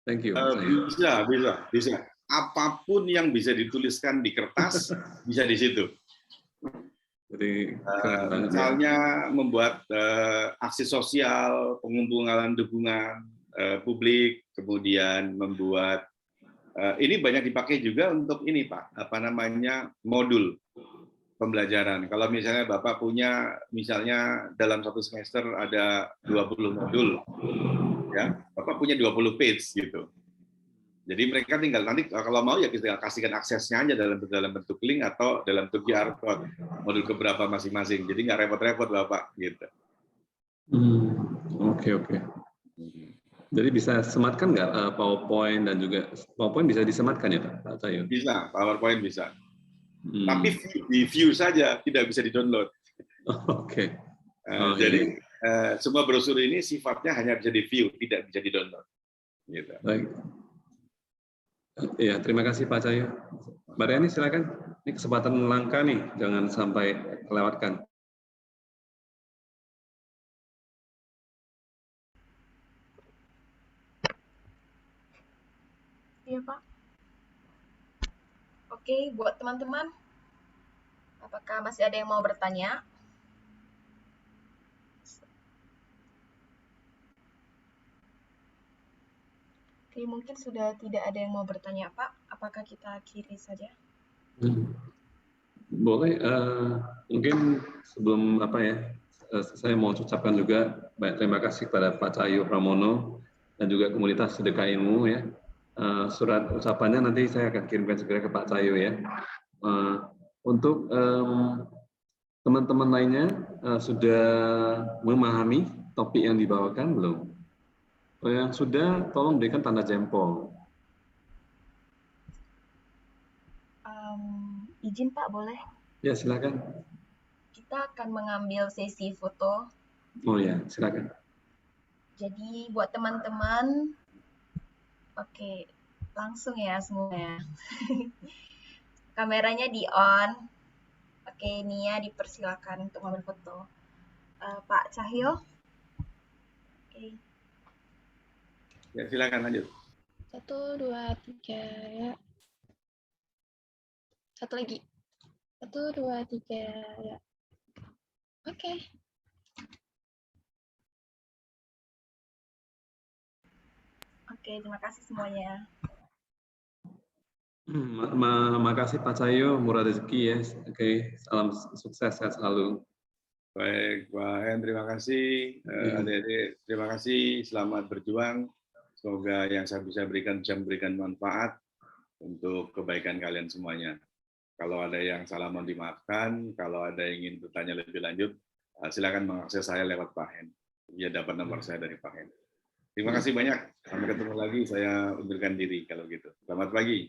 Thank you, Pak Cahyo. Bisa. Apapun yang bisa dituliskan di kertas, bisa di situ. Jadi, keren banget misalnya membuat aksi sosial, pengumpulan dukungan publik, kemudian membuat ini banyak dipakai juga untuk ini Pak, modul pembelajaran. Kalau misalnya Bapak punya misalnya dalam satu semester ada 20 modul, ya Bapak punya 20 page gitu. Jadi mereka tinggal nanti kalau mau ya kita kasihkan aksesnya aja dalam bentuk link atau dalam bentuk QR code modul keberapa masing-masing. Jadi nggak repot-repot Bapak gitu. Oke. Jadi bisa sematkan nggak PowerPoint dan juga PowerPoint bisa disematkan ya Pak Cahyo? Bisa, PowerPoint bisa. Tapi di view saja, tidak bisa di-download. Oke. Jadi semua brosur ini sifatnya hanya bisa di-view, tidak bisa di-download. Gitu. Baik. Ya, terima kasih Pak Cahyo. Mbak Riani silakan. Ini kesempatan langka nih, jangan sampai kelewatkan. Iya, Pak. Oke, buat teman-teman, apakah masih ada yang mau bertanya? Oke, mungkin sudah tidak ada yang mau bertanya, Pak. Apakah kita akhiri saja? Boleh, mungkin sebelum saya mau ucapkan juga terima kasih kepada Pak Cahyo Pramono dan juga komunitas Sedekah Ilmu ya. Surat ucapannya nanti saya akan kirimkan segera ke Pak Cahyo ya. Untuk teman-teman lainnya sudah memahami topik yang dibawakan belum? Yang sudah tolong berikan tanda jempol. Izin Pak, boleh? Ya, silakan. Kita akan mengambil sesi foto. Oh ya, silakan. Jadi buat teman-teman, oke, langsung ya semuanya. Kameranya di on. Oke, Nia dipersilakan untuk mengambil foto. Pak Cahyo. Oke. Ya, silakan lanjut. 1, 2, 3 ya. Satu lagi. 1, 2, 3 ya. Oke. Oke, terima kasih semuanya. Makasih Pak Cahyo, murah rezeki ya. Oke, salam sukses sehat selalu. Baik, Pak Hen, terima kasih. Adik-adik, terima kasih. Selamat berjuang. Semoga yang saya bisa memberikan manfaat untuk kebaikan kalian semuanya. Kalau ada yang salah mohon dimaafkan. Kalau ada yang ingin bertanya lebih lanjut, silakan mengakses saya lewat Pak Hen. Ya dapat nomor saya dari Pak Hendy. Terima kasih banyak. Sampai ketemu lagi. Saya undurkan diri kalau gitu. Selamat pagi.